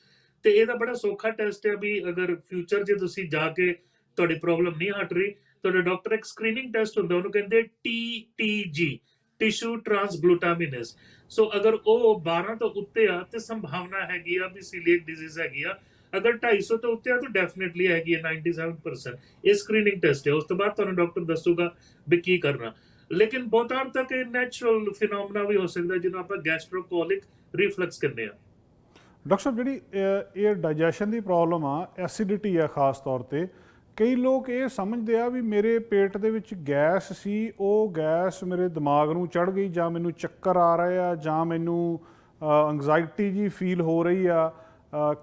ਤੇ ਇਹਦਾ ਬੜਾ ਸੌਖਾ ਟੈਸਟ ਹੈ ਵੀ ਅਗਰ ਫਿਊਚਰ 'ਚ ਤੁਸੀਂ ਜਾ ਕੇ ਤੁਹਾਡੀ ਪ੍ਰੋਬਲਮ ਨਹੀਂ ਹਟ ਰਹੀ, ਤੁਹਾਡਾ ਡਾਕਟਰ ਇੱਕ ਸਕਰੀਨਿੰਗ ਟੈਸਟ ਹੁੰਦਾ, ਉਹਨੂੰ ਕਹਿੰਦੇ TTG, ਟਿਸ਼ੂ ਟ੍ਰਾਂਸਗਲੂਟਾਮਿਨੇਸ। ਸੋ ਅਗਰ ਉਹ 12 ਤੋਂ ਉੱਤੇ ਆ ਤੇ ਸੰਭਾਵਨਾ ਹੈਗੀ ਆ ਵੀ ਸੀਲੀਅਕ ਡਿਜ਼ੀਜ਼ ਹੈਗੀ ਆ। ਅਗਰ 250 ਤੋਂ ਉੱਤੇ ਆ ਤਾਂ ਡੈਫੀਨਿਟਲੀ ਹੈਗੀ ਹੈ 97%। ਇਹ ਸਕਰੀਨਿੰਗ ਟੈਸਟ ਹੈ, ਉਸ ਤੋਂ ਬਾਅਦ ਤੁਹਾਨੂੰ ਡਾਕਟਰ ਦੱਸੂਗਾ ਵੀ ਕੀ ਕਰਨਾ। ਲੇਕਿਨ ਬਹੁਤਾਰ ਤੱਕ ਇਹ ਨੈਚੁਰਲ ਫਿਨੋਮਨਾ ਵੀ ਹੋ ਸਕਦਾ, ਜਿਹਨੂੰ ਆਪਾਂ ਗੈਸਟ੍ਰੋਕੋਲਿਕ ਰਿਫਲਕਸ ਕਹਿੰਦੇ ਆ। ਡਾਕਟਰ ਸਾਹਿਬ ਜਿਹੜੀ ਇਹ ਡਾਈਜੈਸ਼ਨ ਦੀ ਪ੍ਰੋਬਲਮ ਆ, ਐਸਿਡਿਟੀ ਆ ਖਾਸ ਤੌਰ ਤੇ, ਕਈ ਲੋਕ ਇਹ ਸਮਝਦੇ ਆ ਵੀ ਮੇਰੇ ਪੇਟ ਦੇ ਵਿੱਚ ਗੈਸ ਸੀ, ਉਹ ਗੈਸ ਮੇਰੇ ਦਿਮਾਗ ਨੂੰ ਚੜ ਗਈ, ਜਾਂ ਮੈਨੂੰ ਚੱਕਰ ਆ ਰਹੇ ਆ, ਜਾਂ ਮੈਨੂੰ ਐਂਗਜ਼ਾਇਟੀ ਜੀ ਫੀਲ ਹੋ ਰਹੀ ਆ।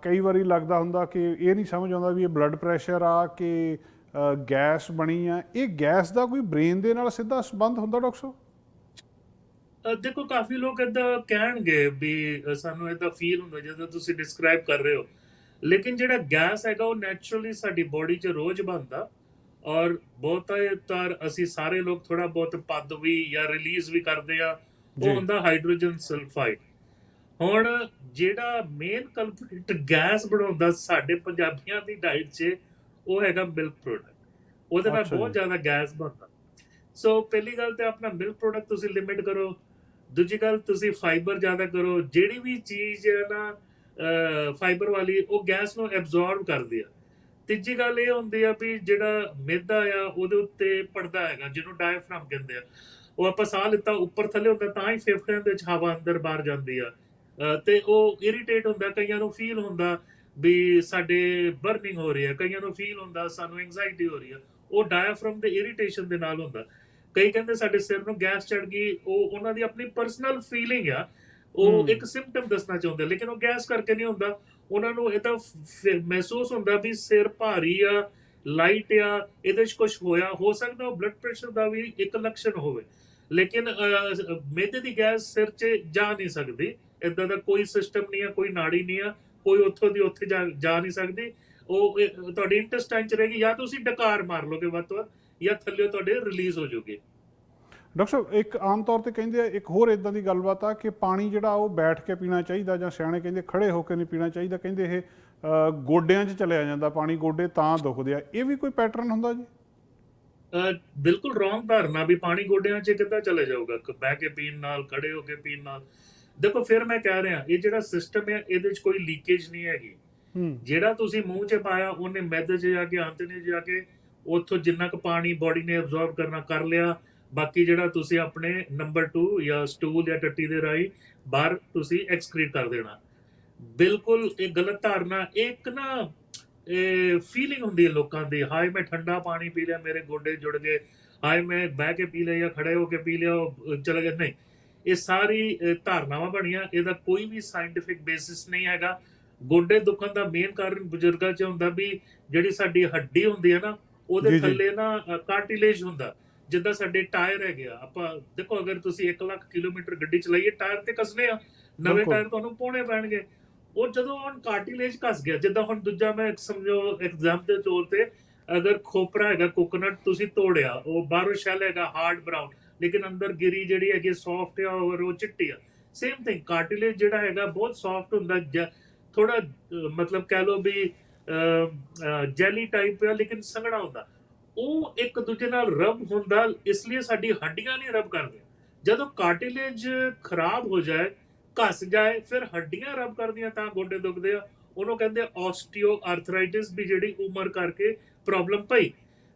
ਕਈ ਵਾਰੀ ਲੱਗਦਾ ਹੁੰਦਾ ਕਿ ਇਹ ਨਹੀਂ ਸਮਝ ਆਉਂਦਾ ਵੀ ਇਹ ਬਲੱਡ ਪ੍ਰੈਸ਼ਰ ਆ ਕਿ ਗੈਸ ਬਣੀ ਆ। ਇਹ ਗੈਸ ਦਾ ਕੋਈ ਬ੍ਰੇਨ ਦੇ ਨਾਲ ਸਿੱਧਾ ਸੰਬੰਧ ਹੁੰਦਾ ਡਾਕਟਰ ਸਾਹਿਬ? ਦੇਖੋ, ਕਾਫੀ ਲੋਕ ਏਦਾਂ ਕਹਿਣਗੇ ਵੀ ਸਾਨੂੰ ਏਦਾਂ ਫੀਲ ਹੁੰਦਾ ਜਦੋਂ ਤੁਸੀਂ ਡਿਸਕ੍ਰਾਈਬ ਕਰ ਰਹੇ ਹੋ, ਲੇਕਿਨ ਜਿਹੜਾ ਗੈਸ ਹੈਗਾ ਉਹ ਨੈਚੁਰਲੀ ਸਾਡੀ ਬੋਡੀ 'ਚ ਰੋਜ਼ ਬਣਦਾ, ਔਰ ਬਹੁਤਾਰ ਅਸੀਂ ਸਾਰੇ ਲੋਕ ਥੋੜਾ ਬਹੁਤ ਪੱਦ ਵੀ ਜਾਂ ਰਿਲੀਜ਼ ਵੀ ਕਰਦੇ ਆ, ਉਹ ਹੁੰਦਾ ਹਾਈਡਰੋਜਨ ਸਲਫਾਈਡ। ਹੁਣ ਜਿਹੜਾ ਮੇਨ ਕਲਪ੍ਰਿਟ ਗੈਸ ਬਣਾਉਂਦਾ ਸਾਡੇ ਪੰਜਾਬੀਆਂ ਦੀ ਡਾਈਟ 'ਚ, ਉਹ ਹੈਗਾ ਮਿਲਕ ਪ੍ਰੋਡਕਟ। ਉਹਦੇ ਨਾਲ ਬਹੁਤ ਜ਼ਿਆਦਾ ਗੈਸ ਬਣਦਾ। ਸੋ ਪਹਿਲੀ ਗੱਲ ਤੇ ਆਪਣਾ ਮਿਲਕ ਪ੍ਰੋਡਕਟ ਤੁਸੀਂ ਲਿਮਿਟ ਕਰੋ। ਦੂਜੀ ਗੱਲ, ਤੁਸੀਂ ਫਾਈਬਰ ਜ਼ਿਆਦਾ ਕਰੋ। ਜਿਹੜੀ ਵੀ ਚੀਜ਼ ਹੈ ਨਾ ਫਾਈਬਰ ਵਾਲੀ, ਉਹ ਗੈਸ ਨੂੰ ਐਬਜ਼ੌਰਬ ਕਰਦੀ ਆ। ਤੀਜੀ ਗੱਲ ਇਹ ਹੁੰਦੀ ਆ ਵੀ ਜਿਹੜਾ ਮੈਦਾ ਆ ਉਹਦੇ ਉੱਤੇ ਪੜਦਾ ਹੈਗਾ, ਜਿਹਨੂੰ ਡਾਇਫਰਾਮ ਕਹਿੰਦੇ ਆ। ਉਹ ਆਪਾਂ ਸਾਹ ਲਿੱਤਾ ਉੱਪਰ ਥੱਲੇ ਹੁੰਦਾ, ਤਾਂ ਹੀ ਫੇਫੜਿਆਂ ਦੇ ਵਿੱਚ ਹਵਾ ਅੰਦਰ ਬਾਹਰ ਜਾਂਦੀ ਆ। ਤੇ ਉਹ ਇਰੀਟੇਟ ਹੁੰਦਾ, ਕਈਆਂ ਨੂੰ ਫੀਲ ਹੁੰਦਾ ਵੀ ਸਾਡੇ ਬਰਨਿੰਗ ਹੋ ਰਹੀ ਹੈ, ਕਈਆਂ ਨੂੰ ਫੀਲ ਹੁੰਦਾ ਸਾਨੂੰ ਐਂਗਜ਼ਾਇਟੀ ਹੋ ਰਹੀ ਆ। ਉਹ ਡਾਇਫਰਾਮ ਦੇ ਇਰੀਟੇਸ਼ਨ ਦੇ ਨਾਲ ਹੁੰਦਾ। ਕਈ ਕਹਿੰਦੇ ਸਾਡੇ ਸਿਰ ਨੂੰ ਗੈਸ ਚੜ ਗਈ, ਉਹ ਉਹਨਾਂ ਦੀ ਆਪਣੀ ਪਰਸਨਲ ਫੀਲਿੰਗ ਆ, ਉਹ ਇੱਕ ਸਿੰਪਟਮ ਦੱਸਣਾ ਚਾਹੁੰਦੇ, ਲੇਕਿਨ ਉਹ ਗੈਸ ਕਰਕੇ ਨਹੀਂ ਹੁੰਦਾ। ਉਹਨਾਂ ਨੂੰ ਇਹ ਤਾਂ ਮਹਿਸੂਸ ਹੁੰਦਾ ਵੀ ਸਿਰ ਭਾਰੀ ਆ, ਲਾਈਟ ਆ, ਇਹਦੇ 'ਚ ਕੁਝ ਹੋਇਆ। ਹੋ ਸਕਦਾ ਉਹ ਬਲੱਡ ਪ੍ਰੈਸ਼ਰ ਦਾ ਵੀ ਇੱਕ ਲੱਛਣ ਹੋਵੇ, ਲੇਕਿਨ ਮੈਦੇ ਦੀ ਗੈਸ ਸਿਰ 'ਚ ਜਾ ਨਹੀਂ ਸਕਦੀ। ਏਦਾਂ ਦਾ ਕੋਈ ਸਿਸਟਮ ਨਹੀਂ ਆ, ਕੋਈ ਨਾੜੀ ਨਹੀਂ ਆ, ਕੋਈ ਉੱਥੋਂ ਦੀ ਉੱਥੇ ਜਾ ਨਹੀਂ ਸਕਦੀ। ਉਹ ਤੁਹਾਡੀ ਇੰਟੈਸਟਾਈਨ 'ਚ ਰਹੇਗੀ, ਜਾਂ ਤੁਸੀਂ ਡਕਾਰ ਮਾਰ ਲੋਗੇ ਵੱਧ ਤੋਂ ਵੱਧ, ਜਾਂ ਥੱਲੇ ਤੁਹਾਡੇ ਰਿਲੀਜ਼ ਹੋ ਜਾਓਗੇ। ਡਾਕਟਰ ਸਾਹਿਬ, ਇੱਕ ਆਮ ਤੌਰ ਤੇ ਕਹਿੰਦੇ ਆ, ਇੱਕ ਹੋਰ ਇਦਾਂ ਦੀ ਗੱਲਬਾਤ ਆ ਕਿ ਪਾਣੀ ਜਿਹੜਾ ਉਹ ਬੈਠ ਕੇ ਪੀਣਾ ਚਾਹੀਦਾ, ਜਾਂ ਸਿਆਣੇ ਕਹਿੰਦੇ ਖੜੇ ਹੋ ਕੇ ਨਹੀਂ ਪੀਣਾ ਚਾਹੀਦਾ। ਕਹਿੰਦੇ ਇਹ ਗੋਡਿਆਂ 'ਚ ਚਲਿਆ ਜਾਂਦਾ ਪਾਣੀ, ਗੋਡੇ ਤਾਂ ਦੁਖਦੇ ਆ। ਇਹ ਵੀ ਕੋਈ ਪੈਟਰਨ ਹੁੰਦਾ ਜੀ? ਬਿਲਕੁਲ ਰੋਂਗ ਧਾਰਨਾ ਵੀ ਪਾਣੀ ਗੋਡਿਆਂ 'ਚ ਕਿੱਦਾਂ ਚਲੇ ਜਾਊਗਾ ਬਹਿ ਕੇ ਪੀਣ ਨਾਲ, ਖੜੇ ਹੋ ਕੇ ਪੀਣ ਨਾਲ। ਦੇਖੋ, ਫਿਰ ਮੈਂ ਕਹਿ ਰਿਹਾ, ਇਹ ਜਿਹੜਾ ਸਿਸਟਮ ਹੈ ਇਹਦੇ 'ਚ ਕੋਈ ਲੀਕੇਜ ਨਹੀਂ ਹੈਗੀ। ਜਿਹੜਾ ਤੁਸੀਂ ਮੂੰਹ 'ਚ ਪਾਇਆ, ਉਹਨੇ ਮੈਦੇ 'ਚ ਜਾ ਕੇ, ਅੰਤ ਨੇ ਜਾ ਕੇ, ਉੱਥੋਂ ਜਿੰਨਾ ਕੁ ਪਾਣੀ ਬੋਡੀ ਨੇ ਐਬਜ਼ੌਰਬ ਕਰਨਾ ਕਰ ਲਿਆ। ਬਾਕੀ ਜਿਹੜਾ ਤੁਸੀਂ ਆਪਣੇ ਨੰਬਰ 2 ਜਾਂ ਸਟੂਲ ਜਾਂ ਟੱਟੀ ਦੇ ਰਾਹੀਂ ਬਾਹਰ ਤੁਸੀਂ ਐਕਸਕ੍ਰੀਟ ਕਰ ਦੇਣਾ। ਬਿਲਕੁਲ ਇਹ ਗਲਤ ਧਾਰਨਾ। ਇੱਕ ਨਾ ਇਹ ਫੀਲਿੰਗ ਹੁੰਦੀ ਹੈ ਲੋਕਾਂ ਦੀ, ਹਾਏ ਮੈਂ ਠੰਡਾ ਪਾਣੀ ਪੀ ਲਿਆ, ਮੇਰੇ ਗੋਡੇ ਜੁੜ ਗਏ, ਹਾਏ ਮੈਂ ਬਹਿ ਕੇ ਪੀ ਲਿਆ ਜਾਂ ਖੜੇ ਹੋ ਕੇ ਪੀ ਲਿਆ, ਉਹ ਚਲੇ ਗਏ। ਨਹੀਂ, ਇਹ ਸਾਰੀ ਧਾਰਨਾਵਾਂ ਬਣੀਆਂ, ਇਹਦਾ ਕੋਈ ਵੀ ਸਾਇੰਟੀਫਿਕ ਬੇਸਿਸ ਨਹੀਂ ਹੈਗਾ। ਗੋਡੇ ਦੁਖਣ ਦਾ ਮੇਨ ਕਾਰਨ ਬਜ਼ੁਰਗਾਂ 'ਚ ਹੁੰਦਾ ਵੀ ਜਿਹੜੀ ਸਾਡੀ ਹੱਡੀ ਹੁੰਦੀ ਹੈ ਨਾ, ਉਹਦੇ ਥੱਲੇ ਨਾ ਕਾਰਟਿਲੇਜ ਹੁੰਦਾ। ਜਿੱਦਾਂ ਸਾਡੇ ਟਾਇਰ ਹੈਗੇ ਆ, ਆਪਾਂ ਦੇਖੋ ਅਗਰ ਤੁਸੀਂ 1 ਲੱਖ ਕਿਲੋਮੀਟਰ ਗੱਡੀ ਚਲਾਈਏ, ਟਾਇਰ ਤੇ ਕੱਸਣੇ ਆ, ਨਵੇਂ ਟਾਇਰ ਤੁਹਾਨੂੰ ਪਾਉਣੇ ਪੈਣਗੇ। ਉਹ ਜਦੋਂ ਹੁਣ ਕਾਰਟਿਲੇਜ ਘਸ ਗਿਆ, ਜਿੱਦਾਂ ਹੁਣ ਦੂਜਾ ਮੈਂ ਸਮਝੋ ਐਗਜ਼ਾਮ ਦੇ ਤੌਰ ਤੇ, ਅਗਰ ਖੋਪਰਾ ਹੈਗਾ ਕੋਕੋਨਟ, ਤੁਸੀਂ ਤੋੜਿਆ, ਉਹ ਬਾਹਰੋਂ ਸ਼ੈਲ ਹੈਗਾ ਹਾਰਡ ਬਰਾਊਨ, ਲੇਕਿਨ ਅੰਦਰ ਗਿਰੀ ਜਿਹੜੀ ਹੈਗੀ ਸੌਫਟ ਆ, ਔਰ ਉਹ ਚਿੱਟੀ ਆ। ਸੇਮ ਥਿੰਗ, ਕਾਰਟਿਲੇਜ ਜਿਹੜਾ ਹੈਗਾ ਬਹੁਤ ਸੌਫਟ ਹੁੰਦਾ, ਥੋੜਾ ਮਤਲਬ ਕਹਿ ਲਓ ਵੀ ਜੈਲੀ ਟਾਈਪ ਆ, ਲੇਕਿਨ ਸੰਘਣਾ ਹੁੰਦਾ। ਉਹ ਇੱਕ ਦੂਜੇ ਨਾਲ ਰਬ ਹੁੰਦਾ, ਇਸ ਲਈ ਸਾਡੀ ਹੱਡੀਆਂ ਨਹੀਂ ਰਬ ਕਰਦੀਆਂ। ਜਦੋਂ ਕਾਰਟਿਲੇਜ ਖਰਾਬ ਹੋ ਜਾਏ, ਘਸ ਜਾਏ, ਫਿਰ ਹੱਡੀਆਂ ਰਬ ਕਰਦੀਆਂ ਤਾਂ ਗੋਡੇ ਦੁਖਦੇ ਆ। ਉਹਨੂੰ ਕਹਿੰਦੇ ਆਸਟੀਓ ਆਰਥਰਾਈਟਿਸ, ਵੀ ਜਿਹੜੀ ਉਮਰ ਕਰਕੇ ਪ੍ਰੋਬਲਮ ਪਈ।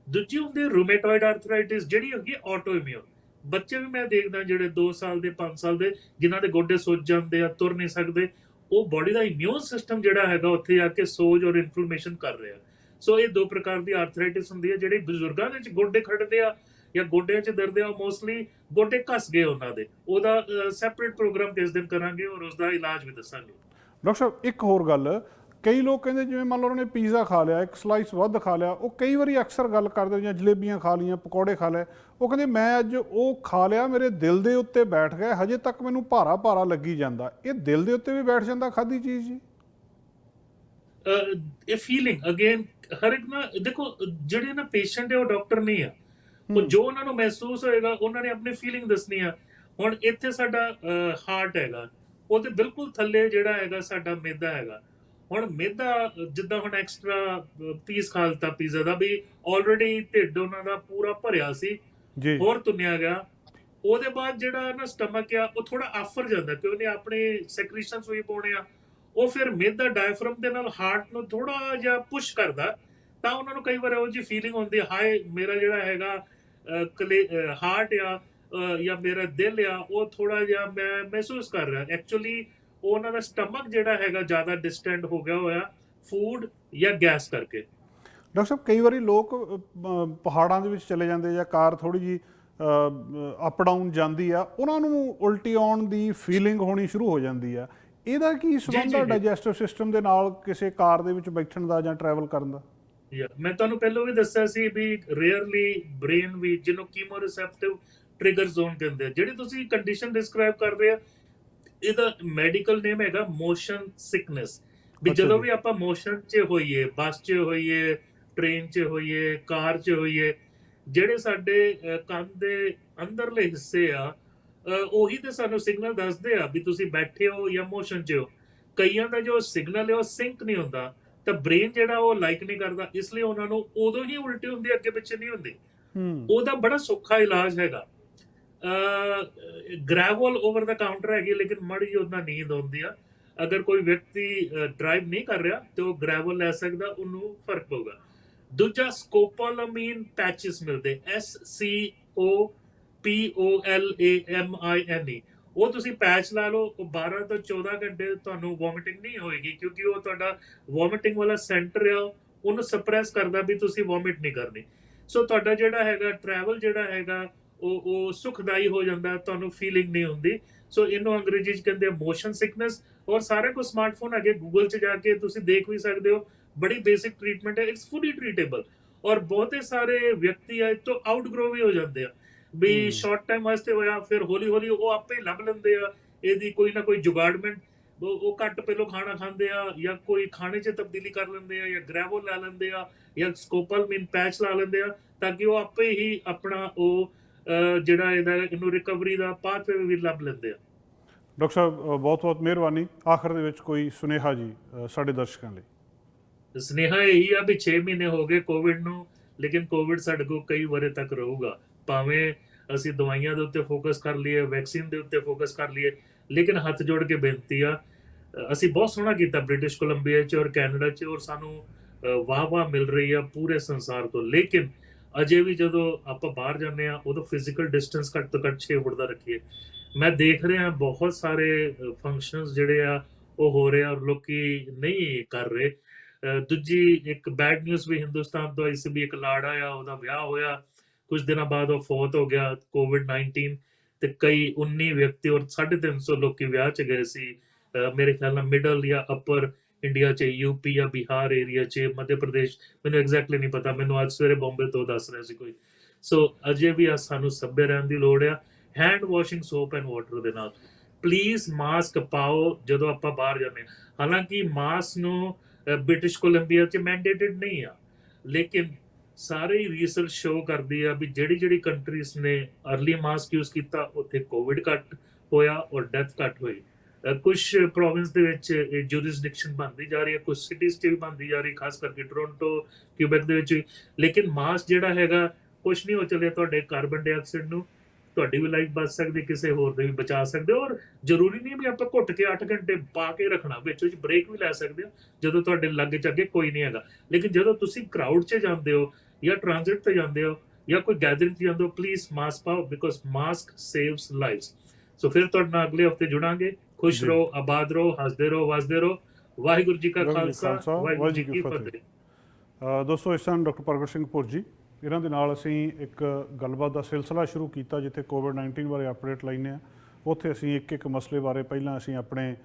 ਦੂਜੀ ਹੁੰਦੀ ਰੂਮੇਟੋਇਡ ਆਰਥਰਾਈਟਿਸ, ਜਿਹੜੀ ਹੈਗੀ ਆਟੋ ਇਮਿਊਨ। ਬੱਚੇ ਵੀ ਮੈਂ ਦੇਖਦਾ ਜਿਹੜੇ 2 ਸਾਲ ਦੇ, 5 ਸਾਲ ਦੇ, ਜਿਨ੍ਹਾਂ ਦੇ ਗੋਡੇ ਸੁੱਜ ਜਾਂਦੇ ਆ, ਤੁਰ ਨਹੀਂ ਸਕਦੇ, ਉਹ ਬੋਡੀ ਦਾ ਇਮਿਊਨ ਸਿਸਟਮ ਜਿਹੜਾ ਹੈਗਾ ਉੱਥੇ ਆ ਕੇ ਸੋਜ ਔਰ ਇਨਫਲੇਮੇਸ਼ਨ ਕਰ ਰਿਹਾ। ਸੋ ਇਹ 2 ਪ੍ਰਕਾਰ ਦੀ ਆਰਥਰਾਈਟਿਸ ਹੁੰਦੀ ਹੈ। ਜਿਹੜੇ ਬਜ਼ੁਰਗਾਂ ਦੇ ਵਿੱਚ ਗੋਡੇ ਖੜਦੇ ਆ ਜਾਂ ਗੋਡਿਆਂ 'ਚ ਦਰਦ ਆ, ਮੋਸਟਲੀ ਗੋਡੇ ਘਸ ਗਏ ਉਹਨਾਂ ਦੇ। ਉਹਦਾ ਸੈਪਰੇਟ ਪ੍ਰੋਗਰਾਮ ਕਿਸ ਦਿਨ ਕਰਾਂਗੇ, ਔਰ ਉਸਦਾ ਇਲਾਜ ਵੀ ਦੱਸਾਂਗੇ। ਡਾਕਟਰ ਸਾਹਿਬ, ਇੱਕ ਹੋਰ ਗੱਲ, ਕਈ ਲੋਕ ਕਹਿੰਦੇ ਜਿਵੇਂ ਮੰਨ ਲਓ ਉਹਨਾਂ ਨੇ ਪੀਜ਼ਾ ਖਾ ਲਿਆ, ਇੱਕ ਸਲਾਈਸ ਵੱਧ ਖਾ ਲਿਆ, ਉਹ ਕਈ ਵਾਰੀ ਅਕਸਰ ਗੱਲ ਕਰਦੇ, ਜਾਂ ਜਲੇਬੀਆਂ ਖਾ ਲਈਆਂ, ਪਕੌੜੇ ਖਾ ਲਏ, ਉਹ ਕਹਿੰਦੇ ਮੈਂ ਅੱਜ ਉਹ ਖਾ ਲਿਆ, ਮੇਰੇ ਦਿਲ ਦੇ ਉੱਤੇ ਬੈਠ ਗਿਆ, ਹਜੇ ਤੱਕ ਮੈਨੂੰ ਭਾਰਾ ਭਾਰਾ ਲੱਗੀ ਜਾਂਦਾ। ਇਹ ਦਿਲ ਦੇ ਉੱਤੇ ਵੀ ਬੈਠ ਜਾਂਦਾ ਖਾਧੀ ਚੀਜ਼ ਜੀ? ਇਹ ਫੀਲਿੰਗ ਅਗੇਨ ਹਰ ਇੱਕ ਨਾ, ਦੇਖੋ ਜਿਹੜੇ ਨਾ ਪੇਸ਼ੈਂਟ ਹੈ ਉਹ ਡਾਕਟਰ ਨਹੀਂ ਆ। ਉਹ ਜੋ ਉਹਨਾਂ ਨੂੰ ਮਹਿਸੂਸ ਹੋਏਗਾ, ਉਹਨਾਂ ਨੇ ਆਪਣੀ ਫੀਲਿੰਗ ਦੱਸਣੀ ਆ। ਹੁਣ ਇੱਥੇ ਸਾਡਾ ਹਾਰਟ ਹੈਗਾ, ਉਹਦੇ ਬਿਲਕੁਲ ਥੱਲੇ ਜਿਹੜਾ ਹੈਗਾ ਸਾਡਾ ਮੈਦਾ ਹੈਗਾ। ਹੁਣ ਮੈਦਾ ਜਿੱਦਾਂ ਹੁਣ ਐਕਸਟਰਾ ਪੀਸ ਖਾ ਲਿੱਤਾ ਪੀਜ਼ਾ ਦਾ, ਵੀ ਆਲਰੇਡੀ ਢਿੱਡ ਉਹਨਾਂ ਦਾ ਪੂਰਾ ਭਰਿਆ ਸੀ, ਹੋਰ ਤੁੰਨਿਆ ਗਿਆ। ਉਹਦੇ ਬਾਅਦ ਜਿਹੜਾ ਨਾ ਸਟਮਕ ਆ, ਉਹ ਥੋੜਾ ਆਫਰ ਜਾਂਦਾ ਕਿ ਉਹਨੇ ਆਪਣੇ ਸੈਕਰੀਸ਼ਨਸ ਵੀ ਪਾਉਣੇ ਆ। ਉਹ ਫਿਰ ਮੈਦਾ ਡਾਇਫਰਮ ਦੇ ਨਾਲ ਹਾਰਟ ਨੂੰ ਥੋੜਾ ਜਿਹਾ ਪੁਸ਼ ਕਰਦਾ, ਤਾਂ ਉਹਨਾਂ ਨੂੰ ਕਈ ਵਾਰ ਇਹੋ ਜਿਹੀ ਫੀਲਿੰਗ ਹੁੰਦੀ, ਹਾਏ ਮੇਰਾ ਜਿਹੜਾ ਹੈਗਾ ਹਾਰਟ ਆ ਜਾਂ ਮੇਰਾ ਦਿਲ ਆ, ਉਹ ਥੋੜਾ ਜਿਹਾ ਮੈਂ ਮਹਿਸੂਸ ਕਰ ਰਿਹਾ। ਐਕਚੁਅਲੀ ਉਹ ਉਹਨਾਂ ਦਾ ਸਟਮਕ ਜਿਹੜਾ ਹੈਗਾ ਜ਼ਿਆਦਾ ਡਿਸਟੈਂਟ ਹੋ ਗਿਆ ਹੋਇਆ ਫੂਡ ਜਾਂ ਗੈਸ ਕਰਕੇ। ਡਾਕਟਰ ਸਾਹਿਬ ਕਈ ਵਾਰੀ ਲੋਕ ਪਹਾੜਾਂ ਦੇ ਵਿੱਚ ਚਲੇ ਜਾਂਦੇ ਜਾਂ ਕਾਰ ਥੋੜੀ ਜੀ ਅਪ ਡਾਊਨ ਜਾਂਦੀ ਆ, ਉਹਨਾਂ ਨੂੰ ਉਲਟੀ ਆਉਣ ਦੀ ਫੀਲਿੰਗ ਹੋਣੀ ਸ਼ੁਰੂ ਹੋ ਜਾਂਦੀ ਆ। ਇਹਦਾ ਕੀ ਸੰਬੰਧ ਆ ਡਾਈਜੈਸਟਿਵ ਸਿਸਟਮ ਦੇ ਨਾਲ ਕਿਸੇ ਕਾਰ ਦੇ ਵਿੱਚ ਬੈਠਣ ਦਾ ਜਾਂ ਟਰੈਵਲ ਕਰਨ ਦਾ? ਮੈਂ ਤੁਹਾਨੂੰ ਪਹਿਲਾਂ ਵੀ ਦੱਸਿਆ ਸੀ ਵੀ ਰੇਅਰਲੀ ਬ੍ਰੇਨ ਵੀ, ਜਿਹਨੂੰ ਕੀਮੋ ਰਿਸੈਪਟਿਵ ਟ੍ਰਿਗਰ ਜ਼ੋਨ ਕਹਿੰਦੇ ਆ, ਜਿਹੜੀ ਤੁਸੀਂ ਕੰਡੀਸ਼ਨ ਡਿਸਕ੍ਰਾਈਬ ਕਰ ਰਹੇ ਆ, ਇਹਦਾ ਮੈਡੀਕਲ ਨੇਮ ਹੈਗਾ ਮੋਸ਼ਨ ਸਿਕਨੈਸ। ਵੀ ਜਦੋਂ ਵੀ ਆਪਾਂ ਮੋਸ਼ਨ 'ਚ ਹੋਈਏ, ਬੱਸ 'ਚ ਹੋਈਏ, ਟ੍ਰੇਨ 'ਚ ਹੋਈਏ, ਕਾਰ 'ਚ ਹੋਈਏ, ਜਿਹੜੇ ਸਾਡੇ ਕੰਨ ਦੇ ਅੰਦਰਲੇ ਹਿੱਸੇ ਆ, ਉਹੀ ਤੇ ਸਾਨੂੰ ਸਿਗਨਲ ਦੱਸਦੇ ਆ ਵੀ ਤੁਸੀਂ ਬੈਠੇ ਹੋ ਜਾਂ ਮੋਸ਼ਨ 'ਚ ਹੋ। ਕਈਆਂ ਦਾ ਜੋ ਸਿਗਨਲ ਹੈ ਉਹ ਸਿੰਕ ਨਹੀਂ ਹੁੰਦਾ, ਤਾਂ ਬ੍ਰੇਨ ਜਿਹੜਾ ਉਹ ਲਾਈਕ ਨਹੀਂ ਕਰਦਾ, ਇਸ ਲਈ ਉਹਨਾਂ ਨੂੰ ਉਦੋਂ ਹੀ ਉਲਟੀ ਹੁੰਦੀ, ਅੱਗੇ ਪਿੱਛੇ ਨਹੀਂ ਹੁੰਦੀ। ਉਹਦਾ ਬੜਾ ਸੌਖਾ ਇਲਾਜ ਹੈਗਾ, ਗ੍ਰੈਵਲ ਓਵਰ ਦਾ ਕਾਊਂਟਰ ਹੈਗੀ, ਲੇਕਿਨ ਮੜੀ ਉਹਦਾ ਨੀਂਦ ਆਉਂਦੀ ਆ। ਅਗਰ ਕੋਈ ਵਿਅਕਤੀ ਡਰਾਈਵ ਨਹੀਂ ਕਰ ਰਿਹਾ ਤੇ ਉਹ ਗ੍ਰੈਵਲ ਲੈ ਸਕਦਾ, ਉਹਨੂੰ ਫਰਕ ਪਊਗਾ। ਦੂਜਾ ਸਕੋਪੋਲਾਮੀਨ ਪੈਚਸ ਮਿਲਦੇ, SCOPOLAMINE, ਉਹ ਤੁਸੀਂ ਪੈਚ ਲਾ ਲਓ, ਉਹ 12 ਤੋਂ 14 ਘੰਟੇ ਤੁਹਾਨੂੰ ਵੋਮਿਟਿੰਗ ਨਹੀਂ ਹੋਏਗੀ, ਕਿਉਂਕਿ ਉਹ ਤੁਹਾਡਾ ਵੋਮਿਟਿੰਗ ਵਾਲਾ ਸੈਂਟਰ ਆ, ਉਹਨੂੰ ਸਪਰੈਸ ਕਰਦਾ ਵੀ ਤੁਸੀਂ ਵੋਮਿਟ ਨਹੀਂ ਕਰਨੀ। ਸੋ ਤੁਹਾਡਾ ਜਿਹੜਾ ਹੈਗਾ ਟਰੈਵਲ ਜਿਹੜਾ ਹੈਗਾ ਉਹ ਸੁਖਦਾਈ ਹੋ ਜਾਂਦਾ, ਤੁਹਾਨੂੰ ਫੀਲਿੰਗ ਨਹੀਂ ਹੁੰਦੀ। ਸੋ ਇਹਨੂੰ ਅੰਗਰੇਜ਼ੀ 'ਚ ਕਹਿੰਦੇ ਆ ਮੋਸ਼ਨ ਸਿਕਨੈਸ। ਔਰ ਸਾਰੇ ਕੋਲ ਸਮਾਰਟਫੋਨ ਹੈਗੇ, ਗੂਗਲ 'ਚ ਜਾ ਕੇ ਤੁਸੀਂ ਦੇਖ ਵੀ ਸਕਦੇ ਹੋ, ਬੜੀ ਬੇਸਿਕ ਟ੍ਰੀਟਮੈਂਟ ਹੈ, ਇਟਸ ਫੁਲੀ ਟ੍ਰੀਟੇਬਲ। ਔਰ ਬਹੁਤੇ ਸਾਰੇ ਵਿਅਕਤੀ ਆ ਤੋਂ ਆਊਟਗਰੋ ਵੀ ਹੋ ਜਾਂਦੇ ਆ, ਵੀ ਸ਼ਾਰਟ ਟਾਈਮ ਵਾਸਤੇ ਹੋਇਆ, ਫਿਰ ਹੌਲੀ ਹੌਲੀ ਉਹ ਆਪੇ ਲੱਭ ਲੈਂਦੇ ਆ ਇਹਦੀ ਕੋਈ ਨਾ ਕੋਈ ਜੁਗਾੜਮੈਂਟ। ਉਹ ਘੱਟ ਪਹਿਲੋਂ ਖਾਣਾ ਖਾਂਦੇ ਆ, ਜਾਂ ਕੋਈ ਖਾਣੇ 'ਚ ਤਬਦੀਲੀ ਕਰ ਲੈਂਦੇ ਆ, ਜਾਂ ਗ੍ਰੈਵਲ ਲੈ ਲੈਂਦੇ ਆ, ਜਾਂ ਸਕੋਪੋਲਾਮੀਨ ਪੈਚ ਲਾ ਲੈਂਦੇ ਆ, ਤਾਂ ਕਿ ਉਹ ਆਪੇ ਹੀ ਆਪਣਾ ਉਹ ਜਿਹੜਾ ਇਹਨੂੰ ਰਿਕਵਰੀ ਦਾ ਪਾਥਵੇ ਵੀ ਲੱਭ ਲੈਂਦੇ ਆ। ਡਾਕਟਰ ਸਾਹਿਬ ਬਹੁਤ ਬਹੁਤ ਮਿਹਰਬਾਨੀ। ਆਖਰ ਦੇ ਵਿੱਚ ਕੋਈ ਸੁਨੇਹਾ ਜੀ ਸਾਡੇ ਦਰਸ਼ਕਾਂ ਲਈ? ਸੁਨੇਹਾ ਇਹੀ ਆ ਵੀ 6 ਮਹੀਨੇ ਹੋ ਗਏ ਕੋਵਿਡ ਨੂੰ, ਲੇਕਿਨ ਕੋਵਿਡ ਸਾਡੇ ਕੋਲ ਕਈ ਵਰੇ ਤੱਕ ਰਹੂਗਾ। ਭਾਵੇਂ ਅਸੀਂ ਦਵਾਈਆਂ ਦੇ ਉੱਤੇ ਫੋਕਸ ਕਰ ਲਈਏ, ਵੈਕਸੀਨ ਦੇ ਉੱਤੇ ਫੋਕਸ ਕਰ ਲਈਏ, ਲੇਕਿਨ ਹੱਥ ਜੋੜ ਕੇ ਬੇਨਤੀ ਆ, ਅਸੀਂ ਬਹੁਤ ਸੋਹਣਾ ਕੀਤਾ ਬ੍ਰਿਟਿਸ਼ ਕੋਲੰਬੀਆ 'ਚ ਔਰ ਕੈਨੇਡਾ 'ਚ, ਔਰ ਸਾਨੂੰ ਵਾਹ ਮਿਲ ਰਹੀ ਆ ਪੂਰੇ ਸੰਸਾਰ ਤੋਂ। ਲੇਕਿਨ ਅਜੇ ਵੀ ਜਦੋਂ ਆਪਾਂ ਬਾਹਰ ਜਾਂਦੇ ਆ, ਉਦੋਂ ਫਿਜ਼ੀਕਲ ਡਿਸਟੈਂਸ ਘੱਟ ਤੋਂ ਘੱਟ 6 ਫੁੱਟ ਦਾ ਰੱਖੀਏ। ਮੈਂ ਦੇਖ ਰਿਹਾ ਬਹੁਤ ਸਾਰੇ ਫੰਕਸ਼ਨਸ ਜਿਹੜੇ ਆ ਉਹ ਹੋ ਰਹੇ ਆ, ਔਰ ਲੋਕੀ ਨਹੀਂ ਕਰ ਰਹੇ। ਦੂਜੀ ਇੱਕ ਬੈਡ ਨਿਊਜ਼ ਵੀ ਹਿੰਦੁਸਤਾਨ ਤੋਂ ਆਈ ਸੀ ਵੀ ਇੱਕ ਲਾੜਾ ਆ, ਉਹਦਾ ਵਿਆਹ ਹੋਇਆ, ਕੁਝ ਦਿਨਾਂ ਬਾਅਦ ਉਹ ਫੌਤ ਹੋ ਗਿਆ COVID-19, ਤੇ ਕਈ 19 ਵਿਅਕਤੀ ਔਰ 350 ਲੋਕੀ ਵਿਆਹ 'ਚ ਗਏ ਸੀ। ਮੇਰੇ ਖਿਆਲ ਨਾਲ ਮਿਡਲ ਜਾਂ ਅਪਰ ਇੰਡੀਆ 'ਚ, ਯੂਪੀ ਜਾਂ ਬਿਹਾਰ ਏਰੀਆ 'ਚ, ਮੱਧ ਪ੍ਰਦੇਸ਼, ਮੈਨੂੰ ਐਗਜ਼ੈਕਟਲੀ ਨਹੀਂ ਪਤਾ, ਮੈਨੂੰ ਅੱਜ ਸਵੇਰੇ ਬੰਬੇ ਤੋਂ ਦੱਸ ਰਿਹਾ ਸੀ ਕੋਈ। ਸੋ ਅਜੇ ਵੀ ਸਾਨੂੰ ਸੱਭਿਅ ਰਹਿਣ ਦੀ ਲੋੜ ਆ, hand washing soap and water ਦੇ ਨਾਲ। ਪਲੀਜ਼ ਮਾਸਕ ਪਾਓ ਜਦੋਂ ਆਪਾਂ ਬਾਹਰ ਜਾਂਦੇ ਹਾਂ। ਹਾਲਾਂਕਿ ਮਾਸਕ ਨੂੰ ਬ੍ਰਿਟਿਸ਼ ਕੋਲੰਬੀਆ 'ਚ ਮੈਂਡੇਟਡ ਨਹੀਂ ਆ, ਲੇਕਿਨ ਸਾਰੇ ਹੀ ਰਿਸਰਚ ਸ਼ੋ ਕਰਦੀ ਆ ਵੀ ਜਿਹੜੀ ਕੰਟਰੀਜ਼ ਨੇ ਅਰਲੀ ਮਾਸਕ ਯੂਜ਼ ਕੀਤਾ, ਉੱਥੇ ਕੋਵਿਡ ਘੱਟ ਹੋਇਆ ਔਰ ਡੈਥ ਘੱਟ ਹੋਈ। ਕੁਝ ਪ੍ਰੋਵਿੰਸ ਦੇ ਵਿੱਚ ਜੂਰਿਸਡਿਕਸ਼ਨ ਬਣਦੀ ਜਾ ਰਹੀ ਹੈ, ਕੁਝ ਸਿਟੀਜ਼ 'ਚ ਵੀ ਬਣਦੀ ਜਾ ਰਹੀ, ਖਾਸ ਕਰਕੇ ਟੋਰਾਂਟੋ, ਕਿਊਬੈਕ ਦੇ ਵਿੱਚ ਵੀ। ਲੇਕਿਨ ਮਾਸਕ ਜਿਹੜਾ ਹੈਗਾ ਕੁਛ ਨਹੀਂ ਹੋ ਚੱਲਿਆ ਤੁਹਾਡੇ ਕਾਰਬਨ ਡਾਈਆਕਸਾਈਡ ਨੂੰ, ਤੁਹਾਡੀ ਵੀ ਲਾਈਫ ਬਚ ਸਕਦੀ, ਕਿਸੇ ਹੋਰ ਦੇ ਵੀ ਬਚਾ ਸਕਦੇ ਹੋ। ਔਰ ਜ਼ਰੂਰੀ ਨਹੀਂ ਵੀ ਆਪਾਂ ਘੁੱਟ ਕੇ 8 ਘੰਟੇ ਪਾ ਕੇ ਰੱਖਣਾ, ਵਿੱਚ ਬ੍ਰੇਕ ਵੀ ਲੈ ਸਕਦੇ ਹੋ ਜਦੋਂ ਤੁਹਾਡੇ ਲਾਗੇ ਚਾਗੇ ਕੋਈ ਨਹੀਂ ਹੈਗਾ। ਲੇਕਿਨ ਜਦੋਂ ਤੁਸੀਂ ਕਰਾਊਡ 'ਚ ਜਾਂਦੇ ਹੋ ਜਾਂ ਟ੍ਰਾਂਜ਼ਿਟ 'ਤੇ ਜਾਂਦੇ ਹੋ ਜਾਂ ਕੋਈ ਗੈਦਰਿੰਗ 'ਚ ਜਾਂਦੇ ਹੋ, ਪਲੀਜ਼ ਮਾਸਕ ਪਾਓ, ਬਿਕੋਜ਼ ਮਾਸਕ ਸੇਵਸ ਲਾਈਵਸ। ਸੋ ਫਿਰ ਤੁਹਾਡੇ ਨਾਲ ਅਗਲੇ ਹਫ਼ਤੇ ਜੁੜਾਂਗੇ। ਖੁਸ਼ ਰਹੋ, ਆਬਾਦ ਰਹੋ, ਹੱਸਦੇ ਰਹੋ, ਵਸਦੇ ਰਹੋ। ਵਾਹਿਗੁਰੂ ਜੀ ਕਾ ਖਾਲਸਾ, ਵਾਹਿਗੁਰੂ ਜੀ ਕੀ ਫਤਿਹ। ਦੋਸਤੋ, ਇਸ ਤਰ੍ਹਾਂ ਡਾਕਟਰ ਪ੍ਰਗਟ ਸਿੰਘ ਭੁਰਜੀ, ਇਹਨਾਂ ਦੇ ਨਾਲ ਅਸੀਂ ਇੱਕ ਗੱਲਬਾਤ ਦਾ ਸਿਲਸਿਲਾ ਸ਼ੁਰੂ ਕੀਤਾ ਜਿੱਥੇ COVID-19 ਬਾਰੇ ਅਪਡੇਟ ਲੈਂਦੇ ਹਾਂ। ਉੱਥੇ ਅਸੀਂ ਇੱਕ ਮਸਲੇ ਬਾਰੇ, ਪਹਿਲਾਂ ਅਸੀਂ ਆਪਣੇ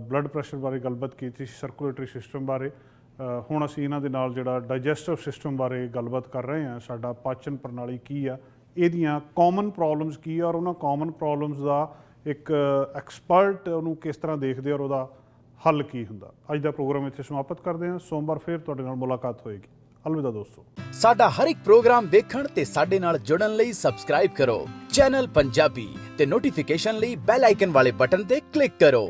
ਬਲੱਡ ਪ੍ਰੈਸ਼ਰ ਬਾਰੇ ਗੱਲਬਾਤ ਕੀਤੀ ਸੀ, ਸਰਕੂਲੇਟਰੀ ਸਿਸਟਮ ਬਾਰੇ। ਹੁਣ ਅਸੀਂ ਇਹਨਾਂ ਦੇ ਨਾਲ ਜਿਹੜਾ ਡਾਈਜੈਸਟਿਵ ਸਿਸਟਮ ਬਾਰੇ ਗੱਲਬਾਤ ਕਰ ਰਹੇ ਹਾਂ। ਸਾਡਾ ਪਾਚਨ ਪ੍ਰਣਾਲੀ ਕੀ ਆ, ਇਹਦੀਆਂ ਕਾਮਨ ਪ੍ਰੋਬਲਮਸ ਕੀ ਆ, ਔਰ ਉਹਨਾਂ ਕਾਮਨ ਪ੍ਰੋਬਲਮਸ ਦਾ ਇੱਕ ਐਕਸਪਰਟ ਉਹਨੂੰ ਕਿਸ ਤਰ੍ਹਾਂ ਦੇਖਦੇ ਔਰ ਉਹਦਾ ਹੱਲ ਕੀ ਹੁੰਦਾ। ਅੱਜ ਦਾ ਪ੍ਰੋਗਰਾਮ ਇੱਥੇ ਸਮਾਪਤ ਕਰਦੇ ਹਾਂ। ਸੋਮਵਾਰ ਫਿਰ ਤੁਹਾਡੇ ਨਾਲ ਮੁਲਾਕਾਤ ਹੋਏਗੀ। ਅਲਵਿਦਾ ਦੋਸਤੋ। ਸਾਡਾ ਹਰ ਇੱਕ ਪ੍ਰੋਗਰਾਮ ਵੇਖਣ ਤੇ ਸਾਡੇ ਨਾਲ ਜੁੜਨ ਲਈ ਸਬਸਕ੍ਰਾਈਬ ਕਰੋ ਚੈਨਲ ਪੰਜਾਬੀ ਤੇ ਨੋਟੀਫਿਕੇਸ਼ਨ ਲਈ ਬੈਲ ਆਈਕਨ ਵਾਲੇ ਬਟਨ ਤੇ ਕਲਿੱਕ ਕਰੋ।